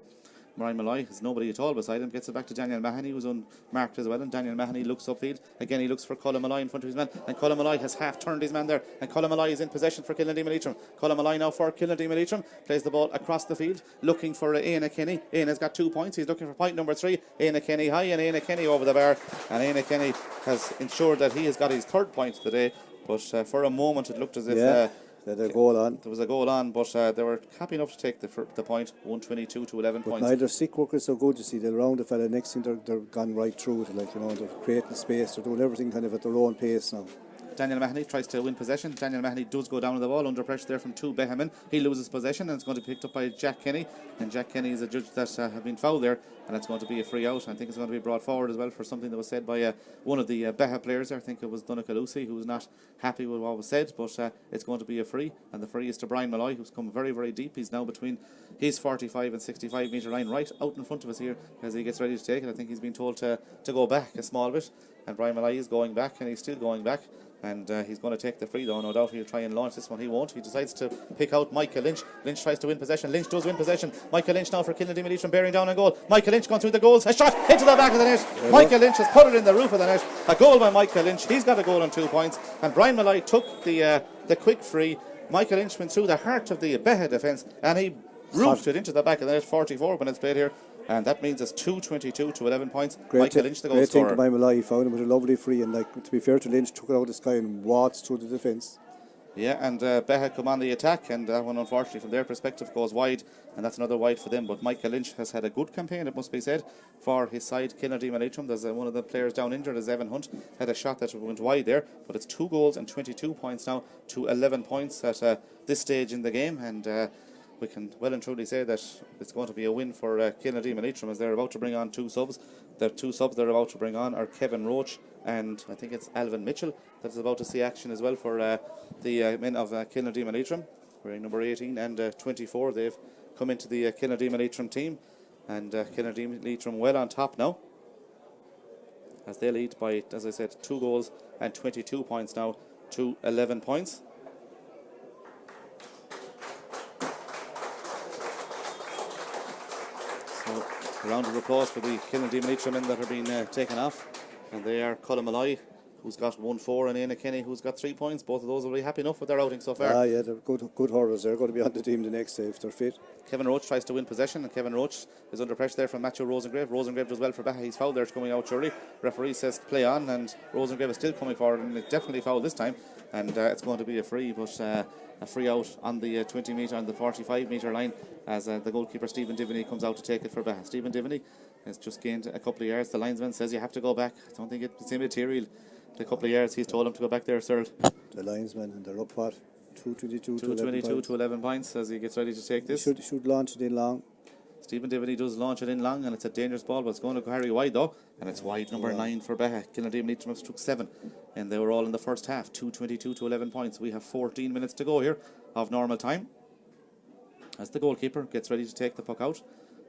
Brian Malloy has nobody at all beside him, gets it back to Daniel Mahoney, who's unmarked as well, and Daniel Mahoney looks upfield. Again, he looks for Colm Malloy in front of his man, and Colm Malloy has half turned his man there, and Colm Malloy is in possession for Kilnadeema Leitrim. Colm Malloy now for Kilnadeema Leitrim, plays the ball across the field, looking for Éanna Kenny. Éanna's got 2 points, he's looking for point number 3. Éanna Kenny high, and Éanna Kenny over the bar, and Éanna Kenny has ensured that he has got his 3rd point today, but for a moment it looked as if... There was a goal on, but they were happy enough to take the point. 122 to 11 points. Neither sick work is so good. You see, they're around the fella. Next thing they're gone right through it. Like, they're creating space. They're doing everything kind of at their own pace now. Daniel Mahoney tries to win possession. Daniel Mahoney does go down on the ball under pressure there from two Beagh men. He loses possession and it's going to be picked up by Jack Kenny. And Jack Kenny is a judge that have been fouled there, and it's going to be a free out. I think it's going to be brought forward as well for something that was said by one of the Beagh players there. I think it was Donegal Lucy, who was not happy with what was said, but it's going to be a free, and the free is to Brian Malloy, who's come very, very deep. He's now between his 45 and 65 metre line, right out in front of us here as he gets ready to take it. I think he's been told to go back a small bit, and Brian Malloy is going back, and he's still going back. And he's going to take the free though, no doubt. He'll try and launch this one. He won't. He decides to pick out Michael Lynch. Lynch tries to win possession. Lynch does win possession. Michael Lynch now for Kilnadeema Leitrim, bearing down on goal. Michael Lynch going through the goals. A shot into the back of the net. Michael Lynch has put it in the roof of the net. A goal by Michael Lynch. He's got a goal on 2 points. And Brian Malloy took the quick free. Michael Lynch went through the heart of the Beagh defence and he roofed it into the back of the net. 44 when it's played here. And that means it's 2-22 to 11 points. Michael Lynch, the goal scorer. Great thing by Malloy. He found him with a lovely free, and to be fair to Lynch, took it out of the sky and waltzed through the defence. Yeah, and Beagh come on the attack, and that one, unfortunately, from their perspective, goes wide, and that's another wide for them. But Michael Lynch has had a good campaign, it must be said, for his side, Kilnadeema Leitrim. There's one of the players down injured, as Evan Hunt, had a shot that went wide there, but it's 2 goals and 22 points now to 11 points at this stage in the game, and we can well and truly say that it's going to be a win for Kilnadeema Leitrim, as they're about to bring on 2 subs. The 2 subs they're about to bring on are Kevin Roach and I think it's Alvin Mitchell that's about to see action as well for the men of Kilnadeema Leitrim, wearing number 18 and 24. They've come into the Kilnadeema Leitrim team, and Kilnadeema Leitrim well on top now, as they lead by, as I said, 2 goals and 22 points now to 11 points. A round of applause for the Kilnadeema Leitrim men that are being taken off, and they are Colin Malloy, who's got 1-4, and Éanna Kenny, who's got 3 points. Both of those will be happy enough with their outing so far. Yeah, they're good hurlers. They're going to be on the team the next day if they're fit. Kevin Roach tries to win possession, and Kevin Roach is under pressure there from Matthew Rosengrave. Rosengrave does well for Beagh. He's fouled there, coming out surely. Referee says play on, and Rosengrave is still coming forward, and it's definitely fouled this time, and it's going to be a free, but a free out on the 20 metre and the 45 metre line, as the goalkeeper Stephen Diviney comes out to take it for Beagh. Stephen Diviney has just gained a couple of yards. The linesman says you have to go back. I don't think it's immaterial. The couple of yards he's told him to go back there, sir. The linesman, and they're up what? 2-22 to 11 points as he gets ready to take this. Should launch it in long. Stephen Diviney does launch it in long, and it's a dangerous ball, but it's going to carry wide though, and it's wide, number 9 for Beagh. Kilnadeema Leitrim took 7, and they were all in the first half. 2-22 to 11 points. We have 14 minutes to go here of normal time, as the goalkeeper gets ready to take the puck out.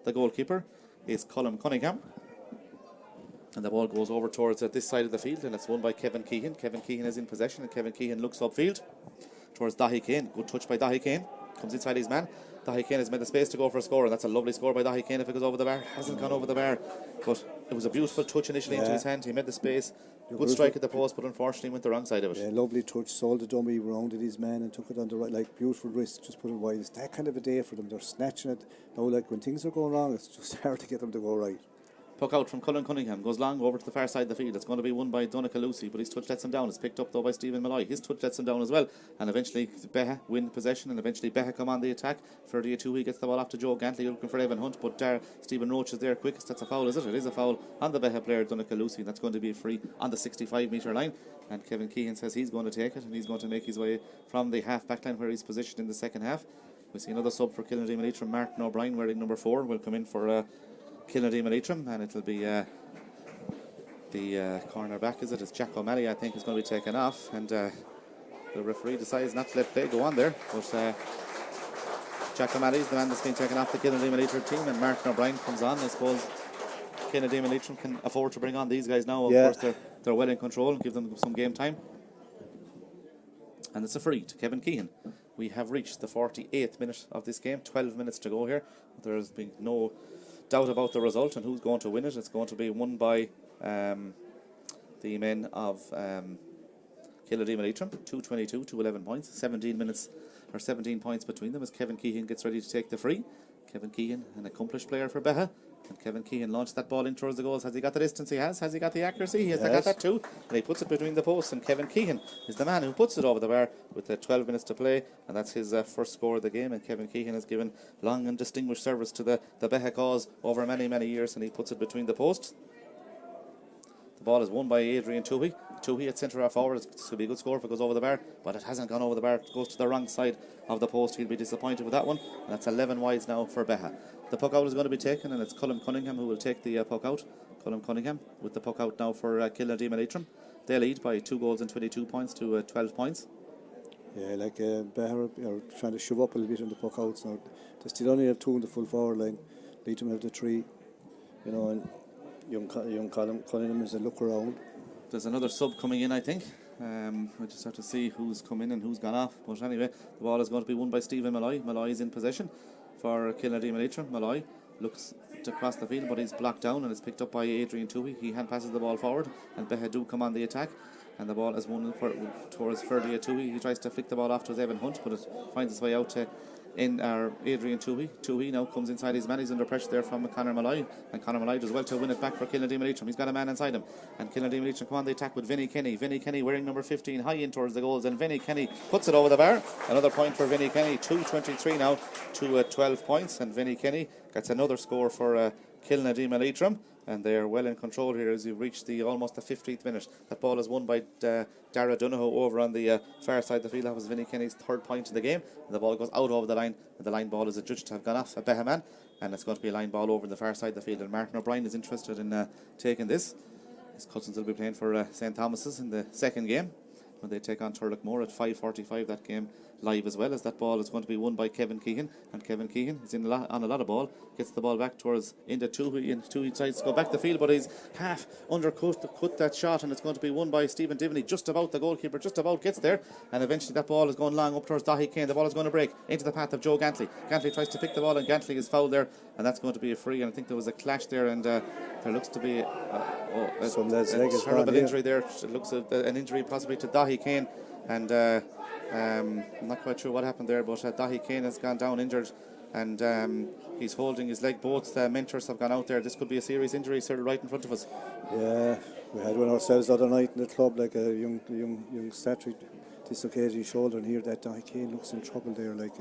The goalkeeper is Colin Cunningham, and the ball goes over towards this side of the field, and it's won by Kevin Keehan. Kevin Keehan is in possession, and Kevin Keehan looks upfield towards Dahi Kane. Good touch by Dahi Kane. Comes inside his man. Dahi Kane has made the space to go for a score, and that's a lovely score by Dahi Kane if it goes over the bar. Hasn't gone over the bar, but it was a beautiful touch initially into his hand. He made the space. Good strike at the post, but unfortunately went the wrong side of it. Yeah, lovely touch. Sold the dummy, rounded his man and took it on the right, like beautiful wrist, just put it wide. It's that kind of a day for them. They're snatching it. Now, like when things are going wrong, it's just hard to get them to go right. Puck out from Colin Cunningham, goes long over to the far side of the field. It's going to be won by Donegal Lucy, but his touch lets him down. It's picked up though by Stephen Malloy. His touch lets him down as well, and eventually Beagh win possession, and eventually Beagh come on the attack. 32, he gets the ball off to Joe Gantley, looking for Evan Hunt, but Stephen Roach is there quickest. That's a foul, is it? It is a foul on the Beagh player, Donegal Lucy. That's going to be free on the 65 metre line, and Kevin Keehan says he's going to take it, and he's going to make his way from the half back line where he's positioned in the second half. We see another sub for Kilnadeema Leitrim. Martin O'Brien, wearing number 4, will come in for Kilnadeema Leitrim, and it'll be the corner back, is it? It's Jack O'Malley, I think, is going to be taken off, and the referee decides not to let play go on there, but Jack O'Malley is the man that's been taken off the Kilnadeema Leitrim team, and Martin O'Brien comes on. I suppose Kilnadeema Leitrim can afford to bring on these guys now. Of course, they're well in control, and give them some game time. And it's a free to Kevin Keehan. We have reached the 48th minute of this game. 12 minutes to go here. There's been no doubt about the result and who's going to win it. It's going to be won by the men of Kilnadeema Leitrim. 2-22 to 11 points. 17 minutes or 17 points between them as Kevin Keehan gets ready to take the free. Kevin Keehan, an accomplished player for Beagh. And Kevin Keehan launched that ball in towards the goals. Has he got the distance? He has. Has he got the accuracy? He has got that too. And he puts it between the posts. And Kevin Keehan is the man who puts it over the bar with 12 minutes to play. And that's his first score of the game. And Kevin Keehan has given long and distinguished service to the Beagh cause over many, many years. And he puts it between the posts. The ball is won by Adrian Toohey. Toohey at centre half forward. This could be a good score if it goes over the bar, but it hasn't gone over the bar. It goes to the wrong side of the post. He'll be disappointed with that one. And that's 11 wides now for Beagh. The puck out is going to be taken, and it's Colm Cunningham who will take the puck out. Colm Cunningham with the puck out now for Kilnadeema Leitrim. They lead by 2 goals and 22 points to 12 points. Yeah, like Beagh are trying to shove up a little bit on the puck outs now. They still only have 2 in the full forward line. Leitrim have the 3, you know, and young Colm Cunningham is a look around. There's another sub coming in, I think. We just have to see who's come in and who's gone off. But anyway, the ball is going to be won by Stephen Malloy. Malloy is in possession for Kilnadeema Leitrim. Malloy looks to cross the field, but he's blocked down and is picked up by Adrian Toohey. He hand passes the ball forward, and Beagh do come on the attack. And the ball is won towards Ferdy Toohey. He tries to flick the ball off to Evan Hunt, but it finds its way out to Adrian Toohey. Toohey now comes inside his man. He's under pressure there from Conor Malloy, and Conor Malloy does well to win it back for Kilnadeema Leitrim. He's got a man inside him, and Kilnadeema Leitrim come on the attack with Vinnie Kenny. Vinnie Kenny wearing number 15 high in towards the goals, and Vinnie Kenny puts it over the bar. Another point for Vinnie Kenny. 2:23 now to 12 points, and Vinnie Kenny gets another score for Kilnadeema Leitrim. And they are well in control here as you reach almost the 15th minute. That ball is won by Dara Donohoe over on the far side of the field. That was Vinnie Kenny's 3rd point in the game. And the ball goes out over the line. And the line ball is adjudged to have gone off a Beagh man. And it's going to be a line ball over the far side of the field. And Martin O'Brien is interested in taking this. His cousins will be playing for St. Thomas's in the 2nd game, when they take on Turlockmore at 5:45. That game live as well, as that ball is going to be won by Kevin Keehan, and Kevin Keehan is on a lot of ball, gets the ball back towards into Toohey, and Toohey decides to go back the field, but he's half undercut that shot, and it's going to be won by Stephen Divney. Just about the goalkeeper, just about gets there, and eventually that ball is going long up towards Dahi Kane. The ball is going to break into the path of Joe Gantley. Gantley tries to pick the ball, and Gantley is fouled there, and that's going to be a free. And I think there was a clash there, and there looks to be a terrible injury there. It looks an injury possibly to Dahi Kane, and I'm not quite sure what happened there, but Dahi Kane has gone down injured, and he's holding his leg. Both mentors have gone out there. This could be a serious injury, sir, right in front of us. Yeah, we had one ourselves the other night in the club, like a young statue dislocated his shoulder, and here that Dahi Kane looks in trouble there, like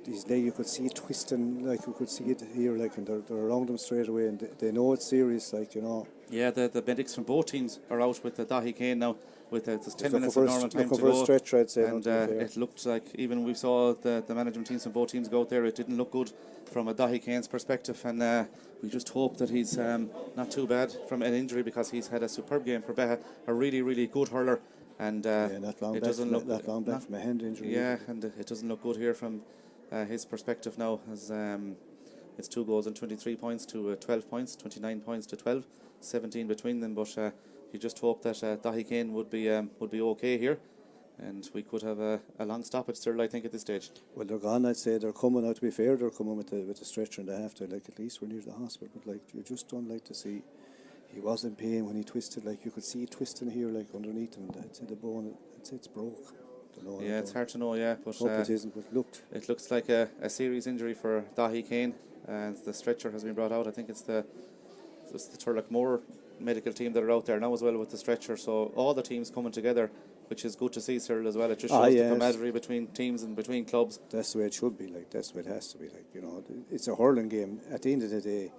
his leg, you could see it twisting, like you could see it here, like, and they're around him straight away, and they know it's serious, like, you know. Yeah, the medics from both teams are out with the Dahi Kane now, with there's 10 minutes of normal time to go, stretcher, I'd say, and it looked like, even we saw the management teams from both teams go out there, it didn't look good from a Dahi Kane's perspective, and we just hope that he's not too bad from an injury, because he's had a superb game for Beagh, a really good hurler, and it doesn't look that long back from a hand injury. Yeah, and it doesn't look good here from his perspective now, as it's 2 goals and 23 points to 12 points, 29 points to 12, 17 between them, but you just hope that Dahi Kane would be okay here, and we could have a long stoppage still, I think, at this stage. Well, they're gone, I'd say. They're coming out, to be fair, they're coming with the stretcher, and they have to, like, at least we're near the hospital, but like, you just don't like to see. He was in pain when he twisted, like, you could see it twisting here, like, underneath him. It's in the bone, it's broke. Yeah, it's hard to know, yeah, but it isn't, but it looks like a serious injury for Dahi Kane, and the stretcher has been brought out. I think it's the Turlockmore medical team that are out there now as well with the stretcher, so all the teams coming together, which is good to see, Cyril, as well. It just shows the camaraderie between teams and between clubs. That's the way it should be, like, that's the way it has to be, like, you know. It's a hurling game. At the end of the day,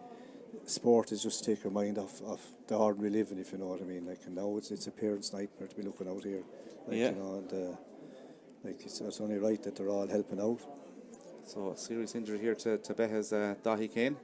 sport is just to take your mind off the ordinary living, if you know what I mean, like, and now it's a parent's nightmare to be looking out here, like, you know, and like, it's only right that they're all helping out. So a serious injury here to Beagh's Dahi Kane.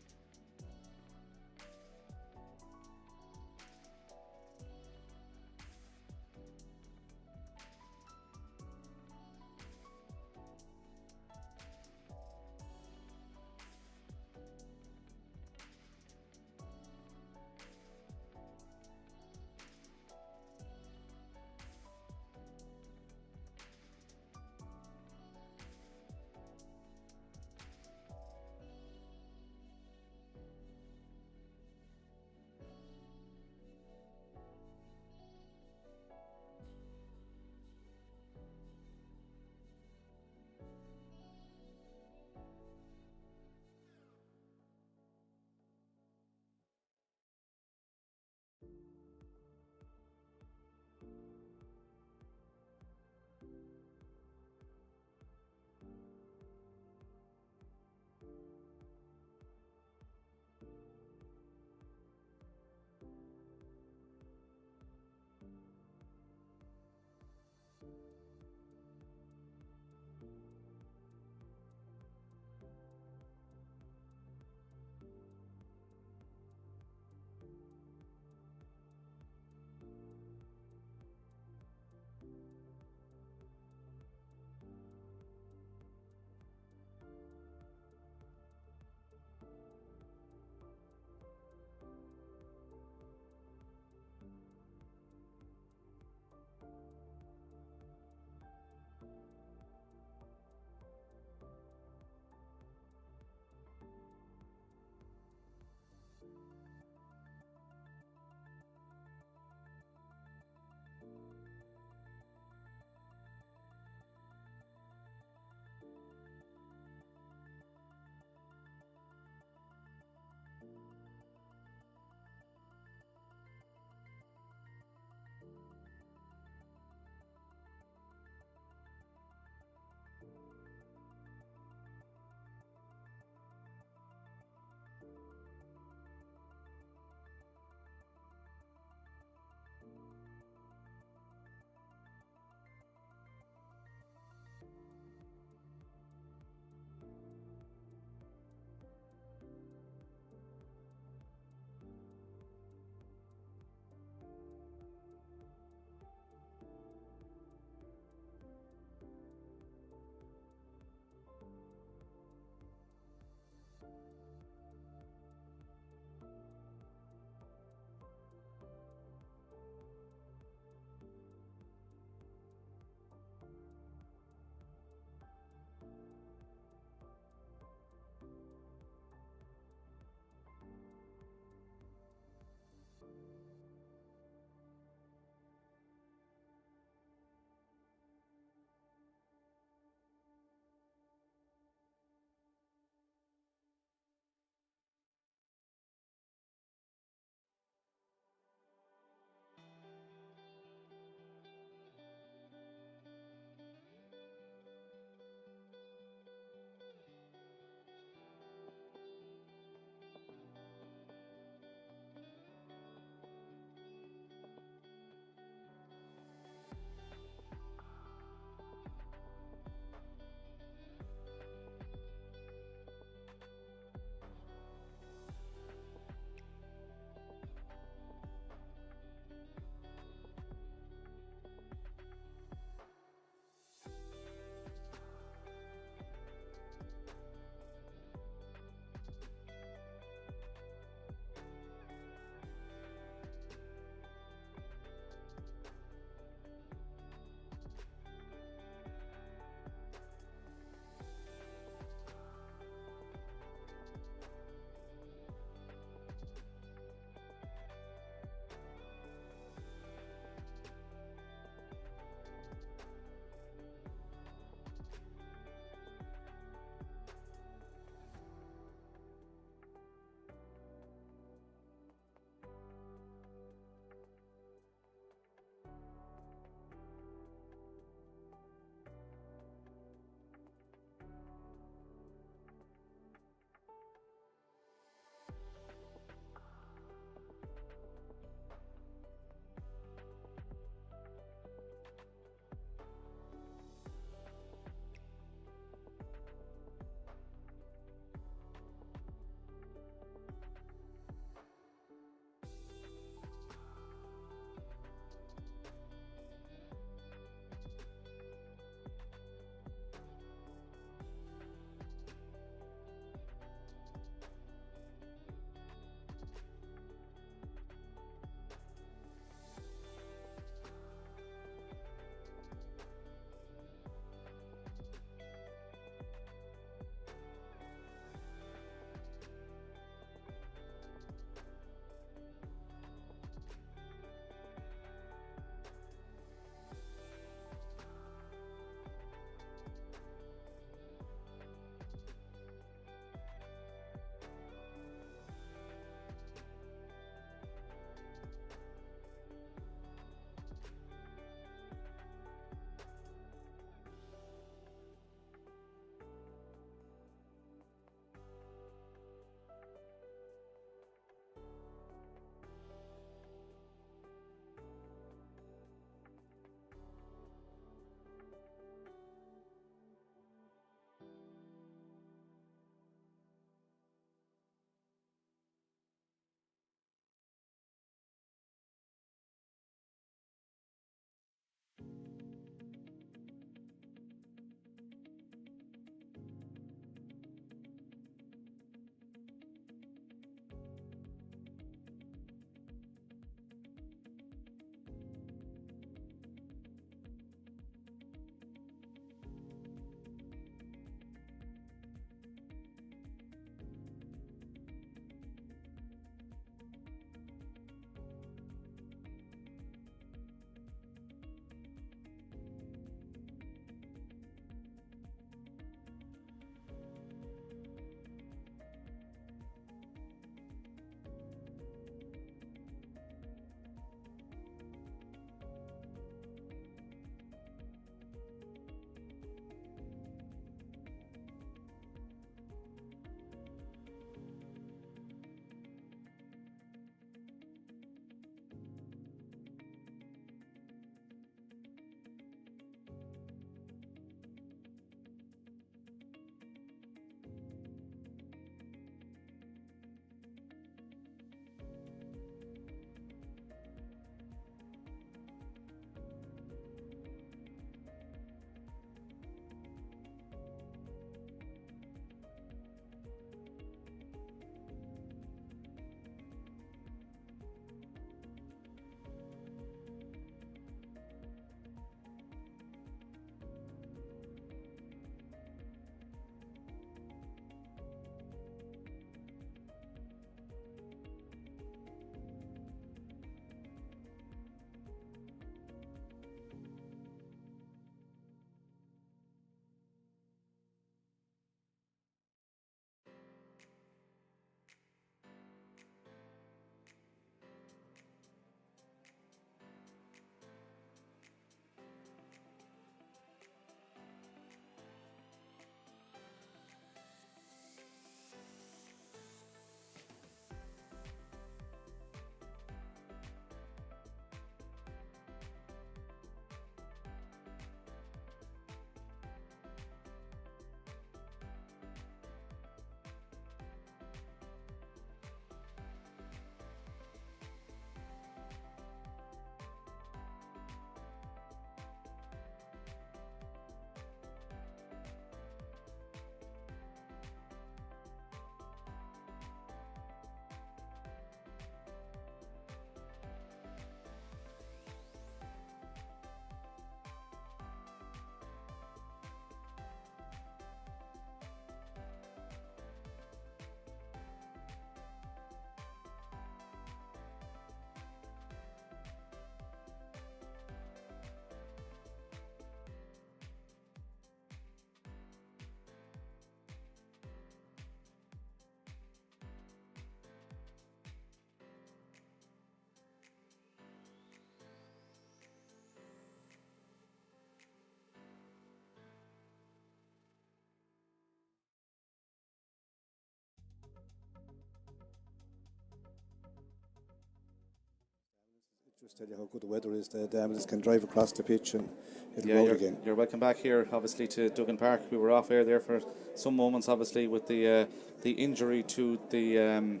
Just tell you how good the weather is. The Ambles can drive across the pitch and it'll roll again. You're welcome back here, obviously, to Duggan Park. We were off air there for some moments, obviously, with the injury to the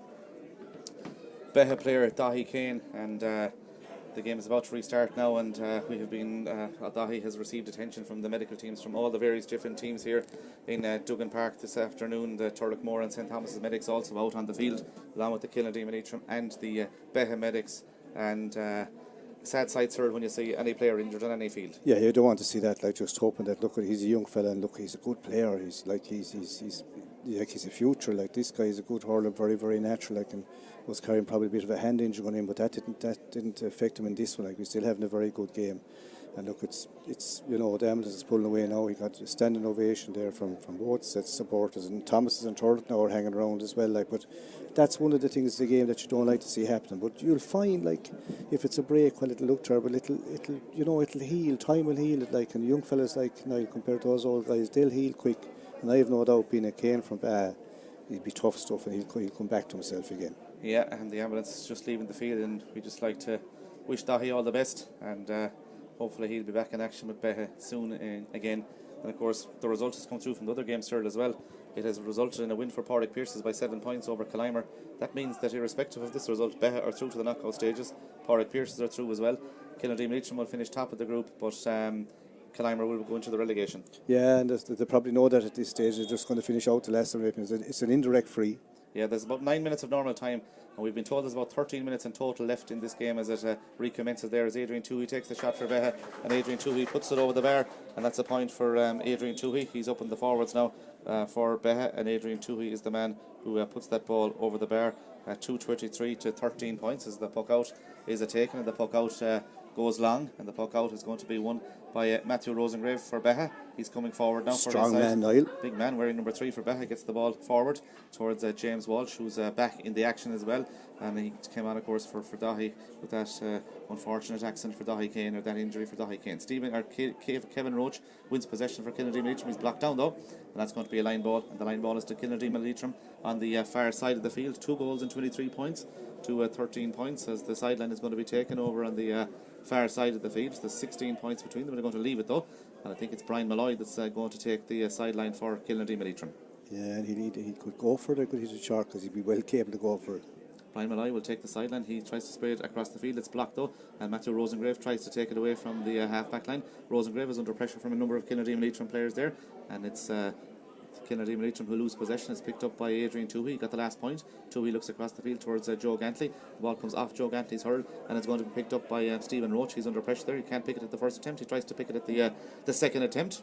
Beagh player, Dahi Kane, and the game is about to restart now, and we have been, Dahi has received attention from the medical teams from all the various different teams here in Duggan Park this afternoon. The Turlockmore and St Thomas's medics also out on the field, along with the Kilnadeema Leitrim and the Beagh medics, and sad sight, sir, when you see any player injured on any field. Yeah, you don't want to see that. Like, just hoping that, look, he's a young fella, and look, he's a good player. He's a future. Like, this guy is a good hurler, very, very natural. Like, and was carrying probably a bit of a hand injury on him, but that didn't affect him in this one. Like, we're still having a very good game. And look, it's the Ambles is pulling away now. He got a standing ovation there from both sets of supporters, and Thomas and Turlock now are hanging around as well. Like, but that's one of the things of the game that you don't like to see happening. But you'll find, like, if it's a break, well, it'll look terrible. It'll heal. Time will heal it. Like, and young fellas like now compared to those old guys, they'll heal quick. And I have no doubt, being a Kane from he'll be tough stuff, and he'll come back to himself again. Yeah, and the ambulance is just leaving the field, and we just like to wish Dahi all the best, and hopefully he'll be back in action with Beagh soon again. And of course, the result has come through from the other game, Cyril, as well. It has resulted in a win for Pádraig Pearses by 7 points over Kilnadeema. That means that irrespective of this result, Beagh are through to the knockout stages. Pádraig Pearses are through as well. Kilnadeema Leitrim will finish top of the group, but Kilnadeema will go into the relegation. Yeah, and they probably know that at this stage. They're just going to finish out the last of it. It's an indirect free. Yeah, there's about 9 minutes of normal time, and we've been told there's about 13 minutes in total left in this game as it recommences there, as Adrian Toohey takes the shot for Beagh, and Adrian Toohey puts it over the bar, and that's a point for Adrian Toohey. He's up in the forwards now for Beagh, and Adrian Toohey is the man who puts that ball over the bar. 2:23 to 13 points as the puck out is a taken, and the puck out goes long, and the puck out is going to be won by Matthew Rosengrave for Beagh. He's coming forward now. Strong for his man, side. Niall. Big man wearing number 3 for Beagh gets the ball forward towards James Walsh, who's back in the action as well, and he came on, of course, for Dahi with that unfortunate accident for Dahi Kane, or that injury for Dahi Kane. Kevin Roach wins possession for Kilnadeema Leitrim. He's blocked down though, and that's going to be a line ball, and the line ball is to Kilnadeema Leitrim on the far side of the field. 2 goals and 23 points to 13 points, as the sideline is going to be taken over on the far side of the field. There's 16 points between them. They're going to leave it though, and I think it's Brian Malloy that's going to take the sideline for Kilnadeema Leitrim. Yeah, and he could go for it. Could hit a shot because he'd be well capable to go for it. Brian Malloy will take the sideline. He tries to spray it across the field. It's blocked though, and Matthew Rosengrave tries to take it away from the half-back line. Rosengrave is under pressure from a number of Kilnadeema Leitrim players there, and it's Kilnadeema Leitrim who lose possession. Is picked up by Adrian Toohey. He got the last point. Toohey looks across the field towards Joe Gantley. The ball comes off Joe Gantley's hurl, and it's going to be picked up by Stephen Roach. He's under pressure there. He can't pick it at the first attempt. He tries to pick it at the second attempt.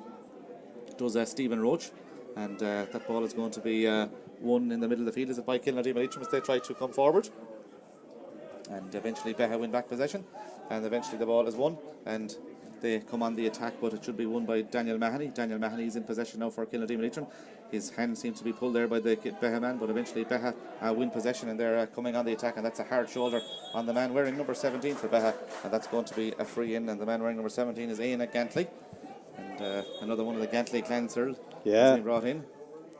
Does Stephen Roach, and that ball is going to be won in the middle of the field. Is it by Kilnadeema Leitrim as they try to come forward, and eventually Beagh win back possession, and eventually the ball is won, and they come on the attack, but it should be won by Daniel Mahoney. Daniel Mahoney is in possession now for Kilnadeema Leitrim. His hand seems to be pulled there by the Beagh man, but eventually Beagh win possession, and they're coming on the attack, and that's a hard shoulder on the man wearing number 17 for Beagh, and that's going to be a free in, and the man wearing number 17 is Éanna Gantley, and another one of the Gantley clan, Cyril, has been brought in.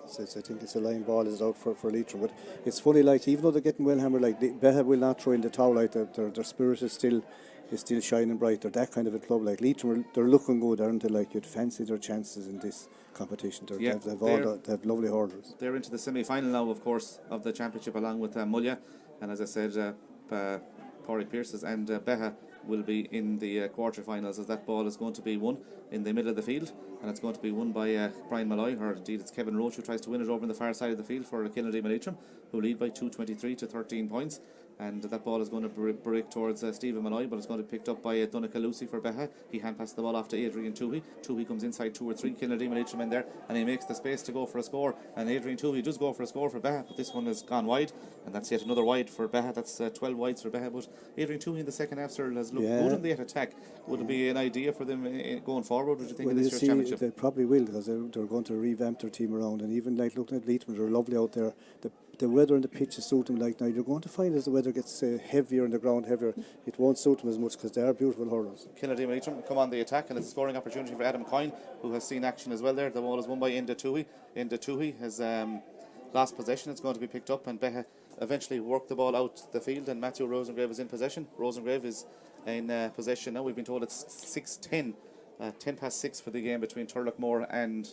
I think it's a line ball is out for Leitrim, but it's funny, like, even though they're getting well hammered, like, Beagh will not throw in the towel. Like, their spirit is still shining bright. They're that kind of a club. Like Leitrim, they're looking good, aren't they? Like, you'd fancy their chances in this competition. They have lovely hurdles. They're into the semi-final now, of course, of the championship, along with Mulla, and as I said, Pádraig Pearses and Beagh will be in the quarter-finals, as that ball is going to be won in the middle of the field, and it's going to be won by Brian Malloy, or indeed it's Kevin Roach who tries to win it over on the far side of the field for Kilnadeema Leitrim, who lead by 2:23 to 13 points. And that ball is going to break towards Stephen Malloy, but it's going to be picked up by Donncha Lucy for Beagh. He hand passes the ball off to Adrian Toohey. Toohey comes inside 2 or 3 Kilnadeema Leitrim in there, and he makes the space to go for a score. And Adrian Toohey does go for a score for Beagh, but this one has gone wide, and that's yet another wide for Beagh. That's 12 wides for Beagh. But Adrian Toohey in the second half, sir, has looked good in the attack. Would it be an idea for them going forward? Would you think, in this year's championship? They probably will, because they're going to revamp their team around, and even like looking at Leitrim, they're lovely out there. The weather and the pitch is suit them. Like now, you're going to find as the weather gets heavier and the ground heavier, it won't suit them as much, because they are beautiful hurlers. Kilnadeema Leitrim come on the attack, and it's a scoring opportunity for Adam Coyne, who has seen action as well there. The ball is won by Enda Toohey. Enda Toohey has lost possession. It's going to be picked up, and Beagh eventually work the ball out the field, and Matthew Rosengrave is in possession. Rosengrave is in possession now. We've been told it's 6:10, 10 past 6 for the game between Turlockmore and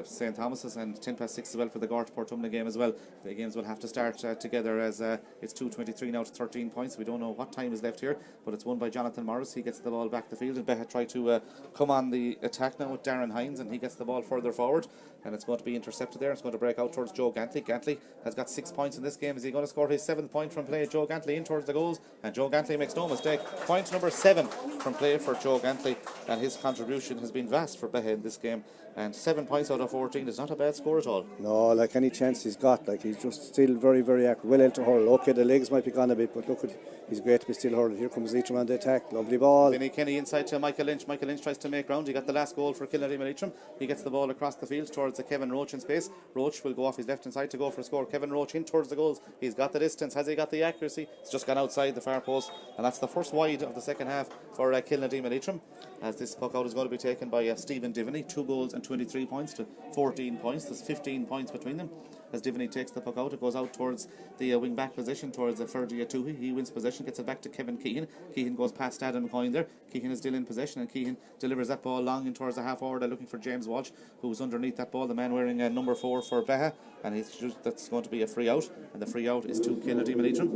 St. Thomas's, and 10 past 6 as well for the Gort Portumna game as well. The games will have to start together, as it's 2:23 now to 13 points. We don't know what time is left here, but it's won by Jonathan Morris. He gets the ball back the field, and Beagh try to come on the attack now with Darren Hines, and he gets the ball further forward, and it's going to be intercepted there. It's going to break out towards Joe Gantley. Gantley has got 6 points in this game. Is he going to score his 7th point from play? Joe Gantley in towards the goals, and Joe Gantley makes no mistake. Point number 7 from play for Joe Gantley, and his contribution has been vast for Beagh in this game. And 7 points out of 14 is not a bad score at all. No, like any chance he's got, like he's just still very, very active. Well able to hurl. Okay, the legs might be gone a bit, but look, he's great to be still hurling. Here comes Leitrim on the attack. Lovely ball. Vinny Kenny inside to Michael Lynch. Michael Lynch tries to make ground. He got the last goal for Kilnadeema Leitrim. He gets the ball across the field towards Kevin Roach in space. Roach will go off his left hand side to go for a score. Kevin Roach in towards the goals. He's got the distance. Has he got the accuracy? It's just gone outside the far post, and that's the first wide of the second half for Kilnadeema Leitrim, as this puck out is going to be taken by Stephen Diviney. 2 goals and 23 points to 14 points. There's 15 points between them. As Diviney takes the puck out, it goes out towards the wing back position towards Fergie Atuhi. He wins possession, gets it back to Kevin Keehan. Keehan goes past Adam Coyne there. Keehan is still in possession, and Keehan delivers that ball long in towards the half forward, looking for James Walsh, who's underneath that ball, the man wearing number 4 for Beagh, and that's going to be a free out, and the free out is to Kilnadeema Leitrim.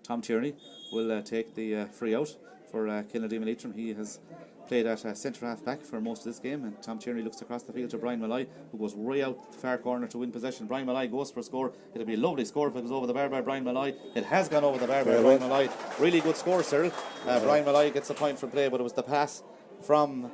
Tom Tierney will take the free out for Kilnadeema Leitrim. He has played at centre half back for most of this game, and Tom Tierney looks across the field to Brian Malloy, who goes right out the far corner to win possession. Brian Malloy goes for a score. It'll be a lovely score if it goes over the bar by Brian Malloy. It has gone over the bar by Brian Malloy. Really good score, Cyril. Brian Malloy gets a point from play, but it was the pass from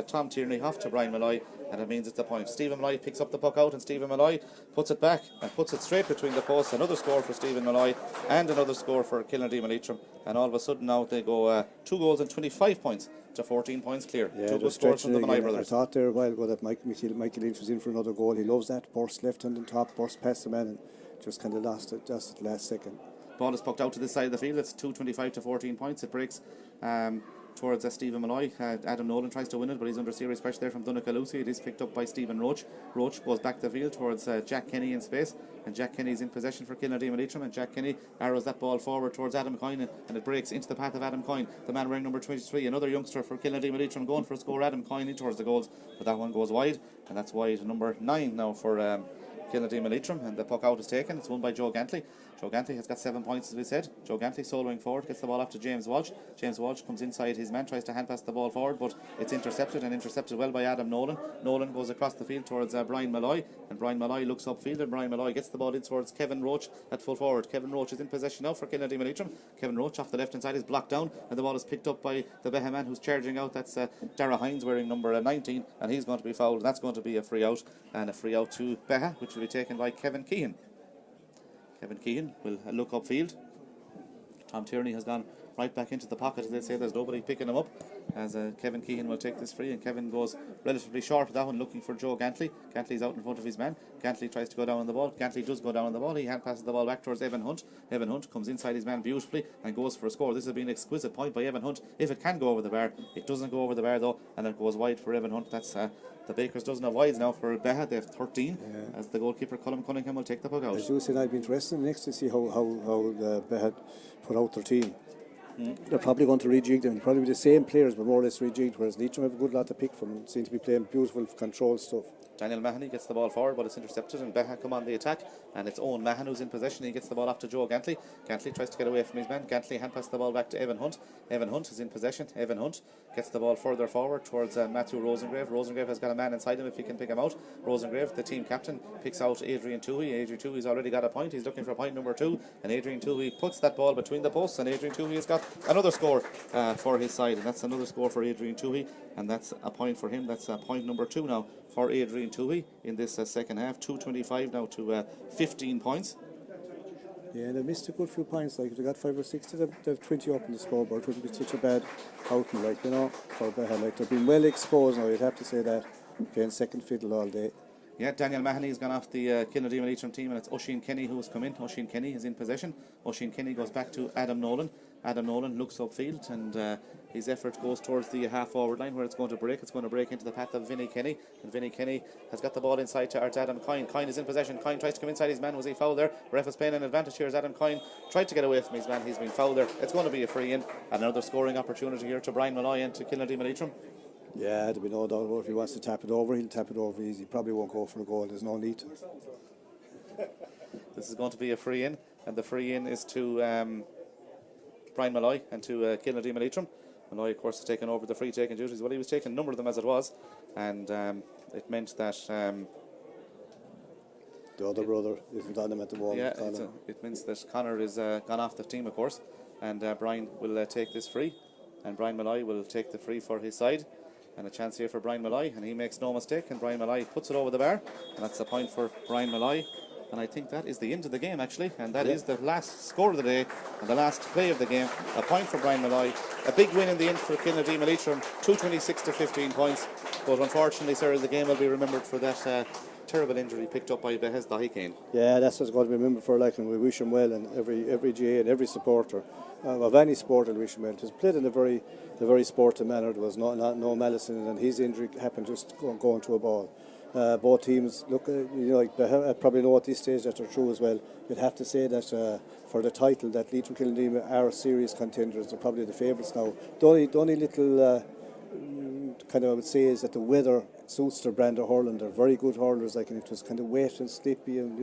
Tom Tierney off to Brian Malloy, and it means it's a point. Stephen Malloy picks up the puck out, and Stephen Malloy puts it back and puts it straight between the posts. Another score for Stephen Malloy, and another score for Kilnadeema Leitrim, and all of a sudden now they go 2 goals and 25 points to 14 points clear. Yeah, 2 good scores from the Malloy brothers. I thought there a while ago that Michael Lynch was in for another goal. He loves that burst left hand on top, burst past the man, and just kind of lost it just at the last second. Ball is pucked out to this side of the field. It's 2:25 to 14 points. It breaks towards Stephen Malloy. Adam Nolan tries to win it, but he's under serious pressure there from Donegal. It is picked up by Stephen Roach. Roach goes back the field towards Jack Kenny in space, and Jack Kenny is in possession for Kilnadeema Leitrim, and Jack Kenny arrows that ball forward towards Adam Coyne, and it breaks into the path of Adam Coyne, the man wearing number 23, another youngster for Kilnadeema Leitrim, going for a score. Adam Coyne in towards the goals, but that one goes wide, and that's wide number 9 now for Kilnadeema Leitrim, and the puck out is taken. It's won by Joe Gantley. Joe Gantley has got 7 points, as we said. Joe Gantley soloing forward, gets the ball off to James Walsh. James Walsh comes inside his man, tries to hand pass the ball forward, but it's intercepted, and intercepted well by Adam Nolan. Nolan goes across the field towards Brian Malloy, and Brian Malloy looks upfield, and Brian Malloy gets the ball in towards Kevin Roach at full forward. Kevin Roach is in possession now for Kilnadeema Leitrim. Kevin Roach off the left hand side is blocked down, and the ball is picked up by the Beagh man who's charging out. That's Dara Hines wearing number 19, and he's going to be fouled, and that's going to be a free out, and a free out to Beagh, which will be taken by Kevin Keehan. Kevin Keehan will look upfield. Tom Tierney has gone right back into the pocket, as they say. There's nobody picking him up, as Kevin Keehan will take this free, and Kevin goes relatively short of that one, looking for Joe Gantley. Gantley's out in front of his man. Gantley tries to go down on the ball. Gantley does go down on the ball. He hand passes the ball back towards Evan Hunt. Evan Hunt comes inside his man beautifully and goes for a score. This has been an exquisite point by Evan Hunt. If it can go over the bar, it doesn't go over the bar though, and it goes wide for Evan Hunt. That's the Bakers doesn't have wides now for Beagh. They have 13, as the goalkeeper Colm Cunningham will take the puck out. As you said, I'd be interested next to see how Beagh put out their team. They're probably going to rejig them. They'll probably be the same players, but more or less rejigged, whereas Leitrim have a good lot to pick from and seem to be playing beautiful control stuff. Daniel Mahoney gets the ball forward, but it's intercepted, and Beagh come on the attack, and it's Owen Mahon who's in possession. He gets the ball off to Joe Gantley. Gantley tries to get away from his man. Gantley hand passes the ball back to Evan Hunt. Evan Hunt is in possession. Evan Hunt gets the ball further forward towards Matthew Rosengrave. Rosengrave has got a man inside him if he can pick him out. Rosengrave, the team captain, picks out Adrian Toohey. Adrian Toohey's already got a point. He's looking for point number 2, and Adrian Toohey puts that ball between the posts, and Adrian Toohey has got another score for his side, and that's another score for Adrian Toohey, and that's a point for him. That's point number 2 now for Adrian Toohey in this second half. 2:25 now to 15 points. Yeah, they missed a good few points. Like if they got 5 or 6, they've 20 up in the scoreboard. It wouldn't be such a bad outing, like, you know, for Beagh. Like they've been well exposed now. You'd have to say that, playing second fiddle all day. Yeah, Daniel Mahoney has gone off the Kilnadeema Leitrim team, and it's Oisin Kenny who has come in. Oisin Kenny is in possession. Oisin Kenny goes back to Adam Nolan. Adam Nolan looks upfield, and his effort goes towards the half-forward line where it's going to break. It's going to break into the path of Vinnie Kenny, and Vinnie Kenny has got the ball inside to Adam Coyne. Coyne is in possession. Coyne tries to come inside his man. Was he fouled there? Ref is playing an advantage here as Adam Coyne tried to get away from his man. He's been fouled there. It's going to be a free in. Another scoring opportunity here to Brian Malloy and to Kilnadeema Leitrim. Yeah, there'll be no doubt about it. If he wants to tap it over, he'll tap it over easy. Probably won't go for a goal. There's no need to. This is going to be a free in, and the free in is to Brian Malloy and to Kilnadeema Leitrim. Malloy, of course, has taken over the free taking duties. Well, he was taking a number of them as it was, and it meant that the other brother isn't on him at the moment. Yeah, it means that Connor is gone off the team, of course, and Brian will take this free, and Brian Malloy will take the free for his side. And a chance here for Brian Malloy, and he makes no mistake, and Brian Malloy puts it over the bar, and that's the point for Brian Malloy. And I think that is the end of the game, actually, and that is the last score of the day and the last play of the game. A point for Brian Malloy. A big win in the end for Kilnadeema Leitrim, 226 to 15 points. But unfortunately, sir, the game will be remembered for that terrible injury picked up by Beagh's Kane. Yeah, that's what's going to be remembered for, like, and we wish him well, and every GA and every supporter of any sport will wish him well. It was played in a very sportive manner. There was no malice in it, and his injury happened just going to a ball. Both teams look, I probably know at this stage that they're through as well. You'd have to say that for the title, that Leitrim Kilnadeema are serious contenders. They're probably the favourites now. The only little kind of I would say is that the weather suits their brand of hurling. They're very good hurlers, like, and if it was kind of wet and slippy and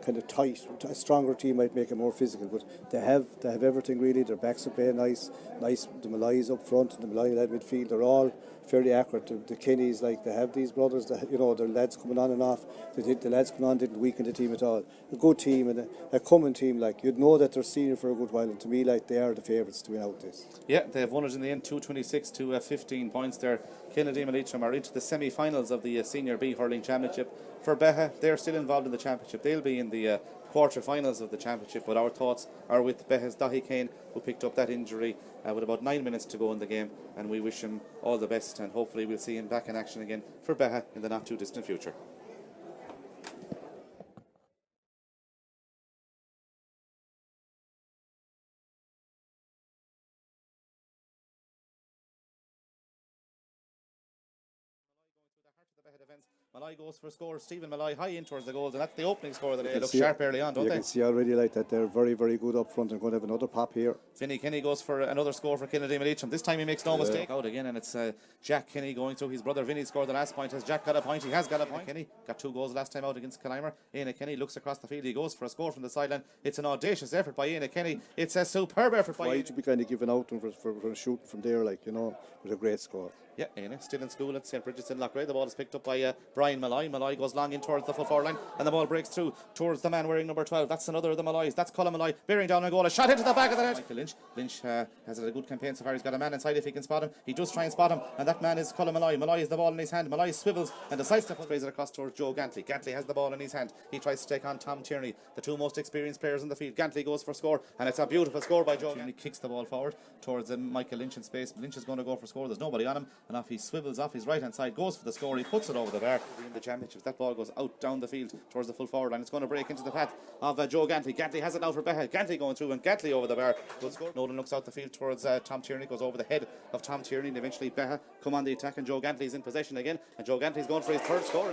kind of tight, a stronger team might make it more physical, but they have everything really. Their backs are playing nice. The Malloys up front and the Malloy led midfield, they're all fairly accurate. The Kennys, like, they have these brothers that, their lads coming on and off. The lads coming on didn't weaken the team at all. A good team and a coming team, like, you'd know that they're senior for a good while, and to me, like, they are the favourites to win out this. Yeah, they've won it in the end, 226 to 15 points there. Kilnadeema Leitrim are into the semi-finals of the Senior B Hurling Championship. For Beagh, they're still involved in the championship. They'll be in the quarter-finals of the championship, but our thoughts are with Beagh's Kane, who picked up that injury with about 9 minutes to go in the game, and we wish him all the best, and hopefully we'll see him back in action again for Beagh in the not-too-distant future. Malloy goes for a score. Stephen Malloy high in towards the goals, and that's the opening score of the day. It looks sharp early on, don't they? You can see already, like, that they're very, very good up front and going to have another pop here. Vinnie Kenny goes for another score for Kilnadeema Leitrim. This time he makes no mistake. Out again, and it's Jack Kenny going through. His brother Vinnie scored the last point. Has Jack got a point? He has got a point. Kenny got 2 goals last time out against Kilnadeema. Aina Kenny looks across the field. He goes for a score from the sideline. It's an audacious effort by Aina Kenny. It's a superb effort by Why to be kind of given out for shooting from there, like, with a great score. Yeah, Aina still in school at St. Bridget's in Loughrea. The ball is picked up by Brian Malloy. Malloy goes long in towards the full forward line, and the ball breaks through towards the man wearing number 12. That's another of the Malloys. That's Colin Malloy bearing down a goal. A shot into the back of the net. Michael Lynch. Lynch has a good campaign so far. He's got a man inside if he can spot him. He does try and spot him, and that man is Colin Malloy. Malloy has the ball in his hand. Malloy swivels and decides to plays it across towards Joe Gantley. Gantley has the ball in his hand. He tries to take on Tom Tierney, the 2 most experienced players in the field. Gantley goes for score, and it's a beautiful score by Joe. He kicks the ball forward towards Michael Lynch in space. Lynch is going to go for score. There's nobody on him, and off he swivels off his right hand side, goes for the score. He puts it over the bar. In the championship, that ball goes out down the field towards the full forward line. It's going to break into the path of Joe Gantley. Gantley has it now for Beagh. Gantley going through, and Gantley over the bar. Good score. Nolan looks out the field towards Tom Tierney, goes over the head of Tom Tierney, and eventually Beagh come on the attack, and Joe Gantley's in possession again, and Joe Gantley's going for his 3rd score.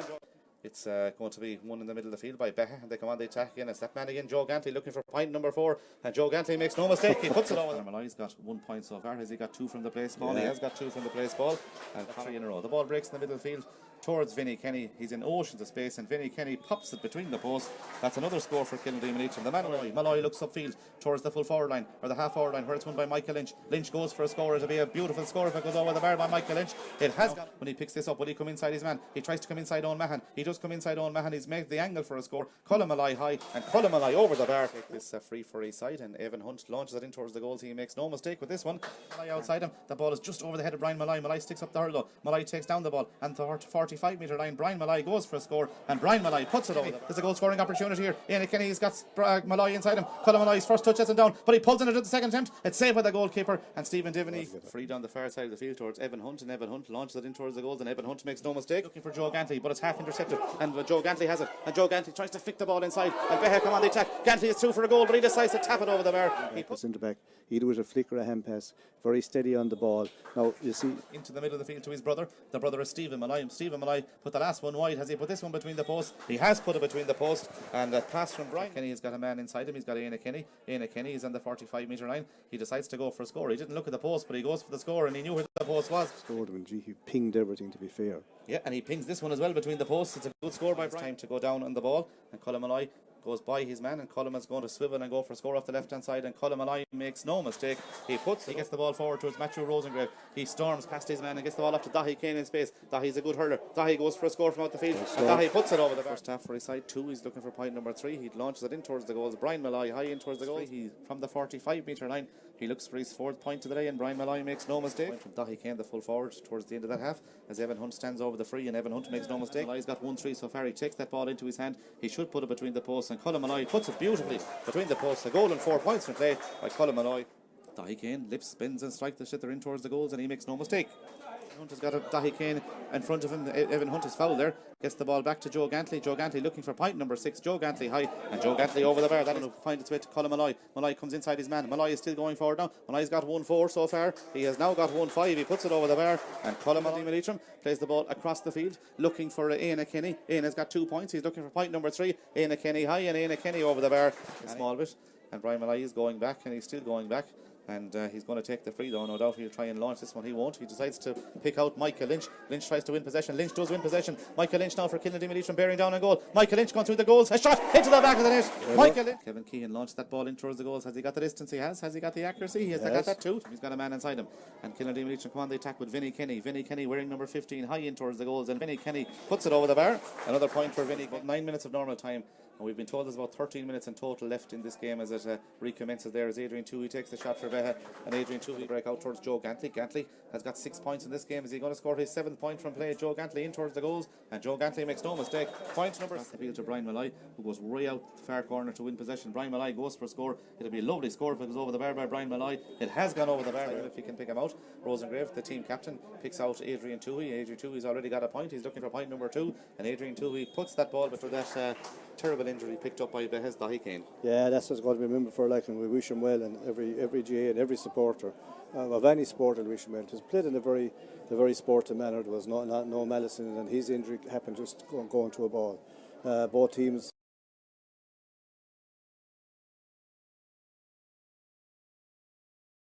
It's going to be one in the middle of the field by Beagh, and they come on the attack again. It's that man again, Joe Gantley, looking for point number 4, and Joe Gantley makes no mistake. He puts it over. Malloy's got 1 point so far. Has he got 2 from the place ball? Yeah. He has got 2 from the place ball, and 3 in a row. The ball breaks in the middle of the field towards Vinnie Kenny. He's in oceans of space, and Vinnie Kenny pops it between the posts. That's another score for Kilnadeema Leitrim. The man Malloy looks upfield towards the full forward line, or the half forward line, where it's won by Michael Lynch. Lynch goes for a score. It'll be a beautiful score if it goes over the bar by Michael Lynch. It has gone. When he picks this up, will he come inside his man? He tries to come inside Owen Mahan. He does come inside Owen Mahan. He's made the angle for a score. Colin Malloy high, and Colin Malloy over the bar. Take this free for his side, and Evan Hunt launches it in towards the goals. He makes no mistake with this one. Malloy outside him. The ball is just over the head of Brian Malloy. Malloy sticks up the hurl though. Malloy takes down the ball, and the 40 45-metre line. Brian Malloy goes for a score, and Brian Malloy puts it over. There's a goal scoring opportunity here. Ian Kenny's got Malloy inside him. Colin Malloy's first touch isn't down, but he pulls in it at the second attempt. It's saved by the goalkeeper, and Stephen Diviney free down the far side of the field towards Evan Hunt, and Evan Hunt launches it in towards the goals, and Evan Hunt makes no mistake, looking for Joe Gantley, but it's half intercepted, and Joe Gantley has it, and Joe Gantley tries to flick the ball inside, and Beagh come on the attack. Gantley is through for a goal, but he decides to tap it over the bar. He puts in the back. He do it a flick or a hand pass, very steady on the ball. Now you see into the middle of the field to his brother. The brother is Stephen Malloy. Stephen Malloy put the last one wide. Has he put this one between the posts? He has put it between the posts, and a pass from Brian Kenny has got a man inside him. He's got Ian Kenny. Ian Kenny is on the 45-metre line. He decides to go for a score. He didn't look at the post, but he goes for the score, and he knew where the post was. Scored him, and he pinged everything, to be fair. Yeah, and he pings this one as well between the posts. It's a good score by Brian. Time to go down on the ball, and Colin Malloy goes by his man, and Colin is going to swivel and go for a score off the left hand side, and Colin Malloy makes no mistake. He gets the ball forward towards Matthew Rosengrave. He storms past his man and gets the ball up to Dahi Kane in space. Dahi's a good hurler. Dahi goes for a score from out the field, and Dahi puts it over the first half for his side 2. He's looking for point number 3. He launches it in towards the goals. Brian Malloy high in towards the goals. He from the 45-metre line. He looks for his 4th point of the day, and Brian Malloy makes no mistake. From Dahi Kane, the full forward, towards the end of that half, as Evan Hunt stands over the free, and Evan Hunt makes no mistake. Malloy's got 1-3 so far. He takes that ball into his hand. He should put it between the posts, and Colin Malloy puts it beautifully between the posts. A goal and 4 points from play by Colin Malloy. Dahi Kane lifts, spins and strikes the shitter in towards the goals, and he makes no mistake. Hunt has got a Dahi Kane in front of him. Evan Hunt is fouled there. Gets the ball back to Joe Gantley. Joe Gantley looking for point number 6. Joe Gantley high, and Joe Gantley over the bar. That'll find its way to Colin Malloy. Malloy comes inside his man. Malloy is still going forward now. Malloy's got 1-4 so far. He has now got 1-5. He puts it over the bar, and Colin Malloy Leitrim plays the ball across the field, looking for Ian Kenny. Ian has got 2 points. He's looking for point number 3. Ian Kenny high, and Ian Kenny over the bar a small bit. And Brian Malloy is going back, and he's still going back. And he's going to take the free though, no doubt. He'll try and launch this one. He won't. He decides to pick out Michael Lynch. Lynch tries to win possession. Lynch does win possession. Michael Lynch now for Kilnadeema from bearing down on goal. Michael Lynch going through the goals. A shot into the back of the net. Michael Lynch. Kevin Keehan launched that ball in towards the goals. Has he got the distance? He has. Has he got the accuracy? He has got that too. He's got a man inside him. And Kilnadeema come on the attack with Vinnie Kenny. Vinnie Kenny wearing number 15 high in towards the goals. And Vinnie Kenny puts it over the bar. Another point for Vinnie. But 9 minutes of normal time. And we've been told there's about 13 minutes in total left in this game as it recommences there as Adrian Toohey takes the shot for Beagh, and Adrian Toohey break out towards Joe Gantley. Gantley has got 6 points in this game. Is he going to score his 7th point from play? Joe Gantley in towards the goals, and Joe Gantley makes no mistake. Point number 7 to Brian Malloy, who goes way out the far corner to win possession. Brian Malloy goes for a score. It'll be a lovely score if it goes over the bar by Brian Malloy. It has gone over the bar if he can pick him out. Rosengrave, the team captain, picks out Adrian Toohey. Adrian Toohey's already got a point. He's looking for point number 2, and Adrian Toohey puts that ball before that terrible injury picked up by Beagh's Dahi Kane. Yeah, that's what's going to be remembered for, like, and we wish him well, and every GA and every supporter of any sport will wish him well. It was played in a very sportive manner. There was no malice in it, and his injury happened just going to a ball. Both teams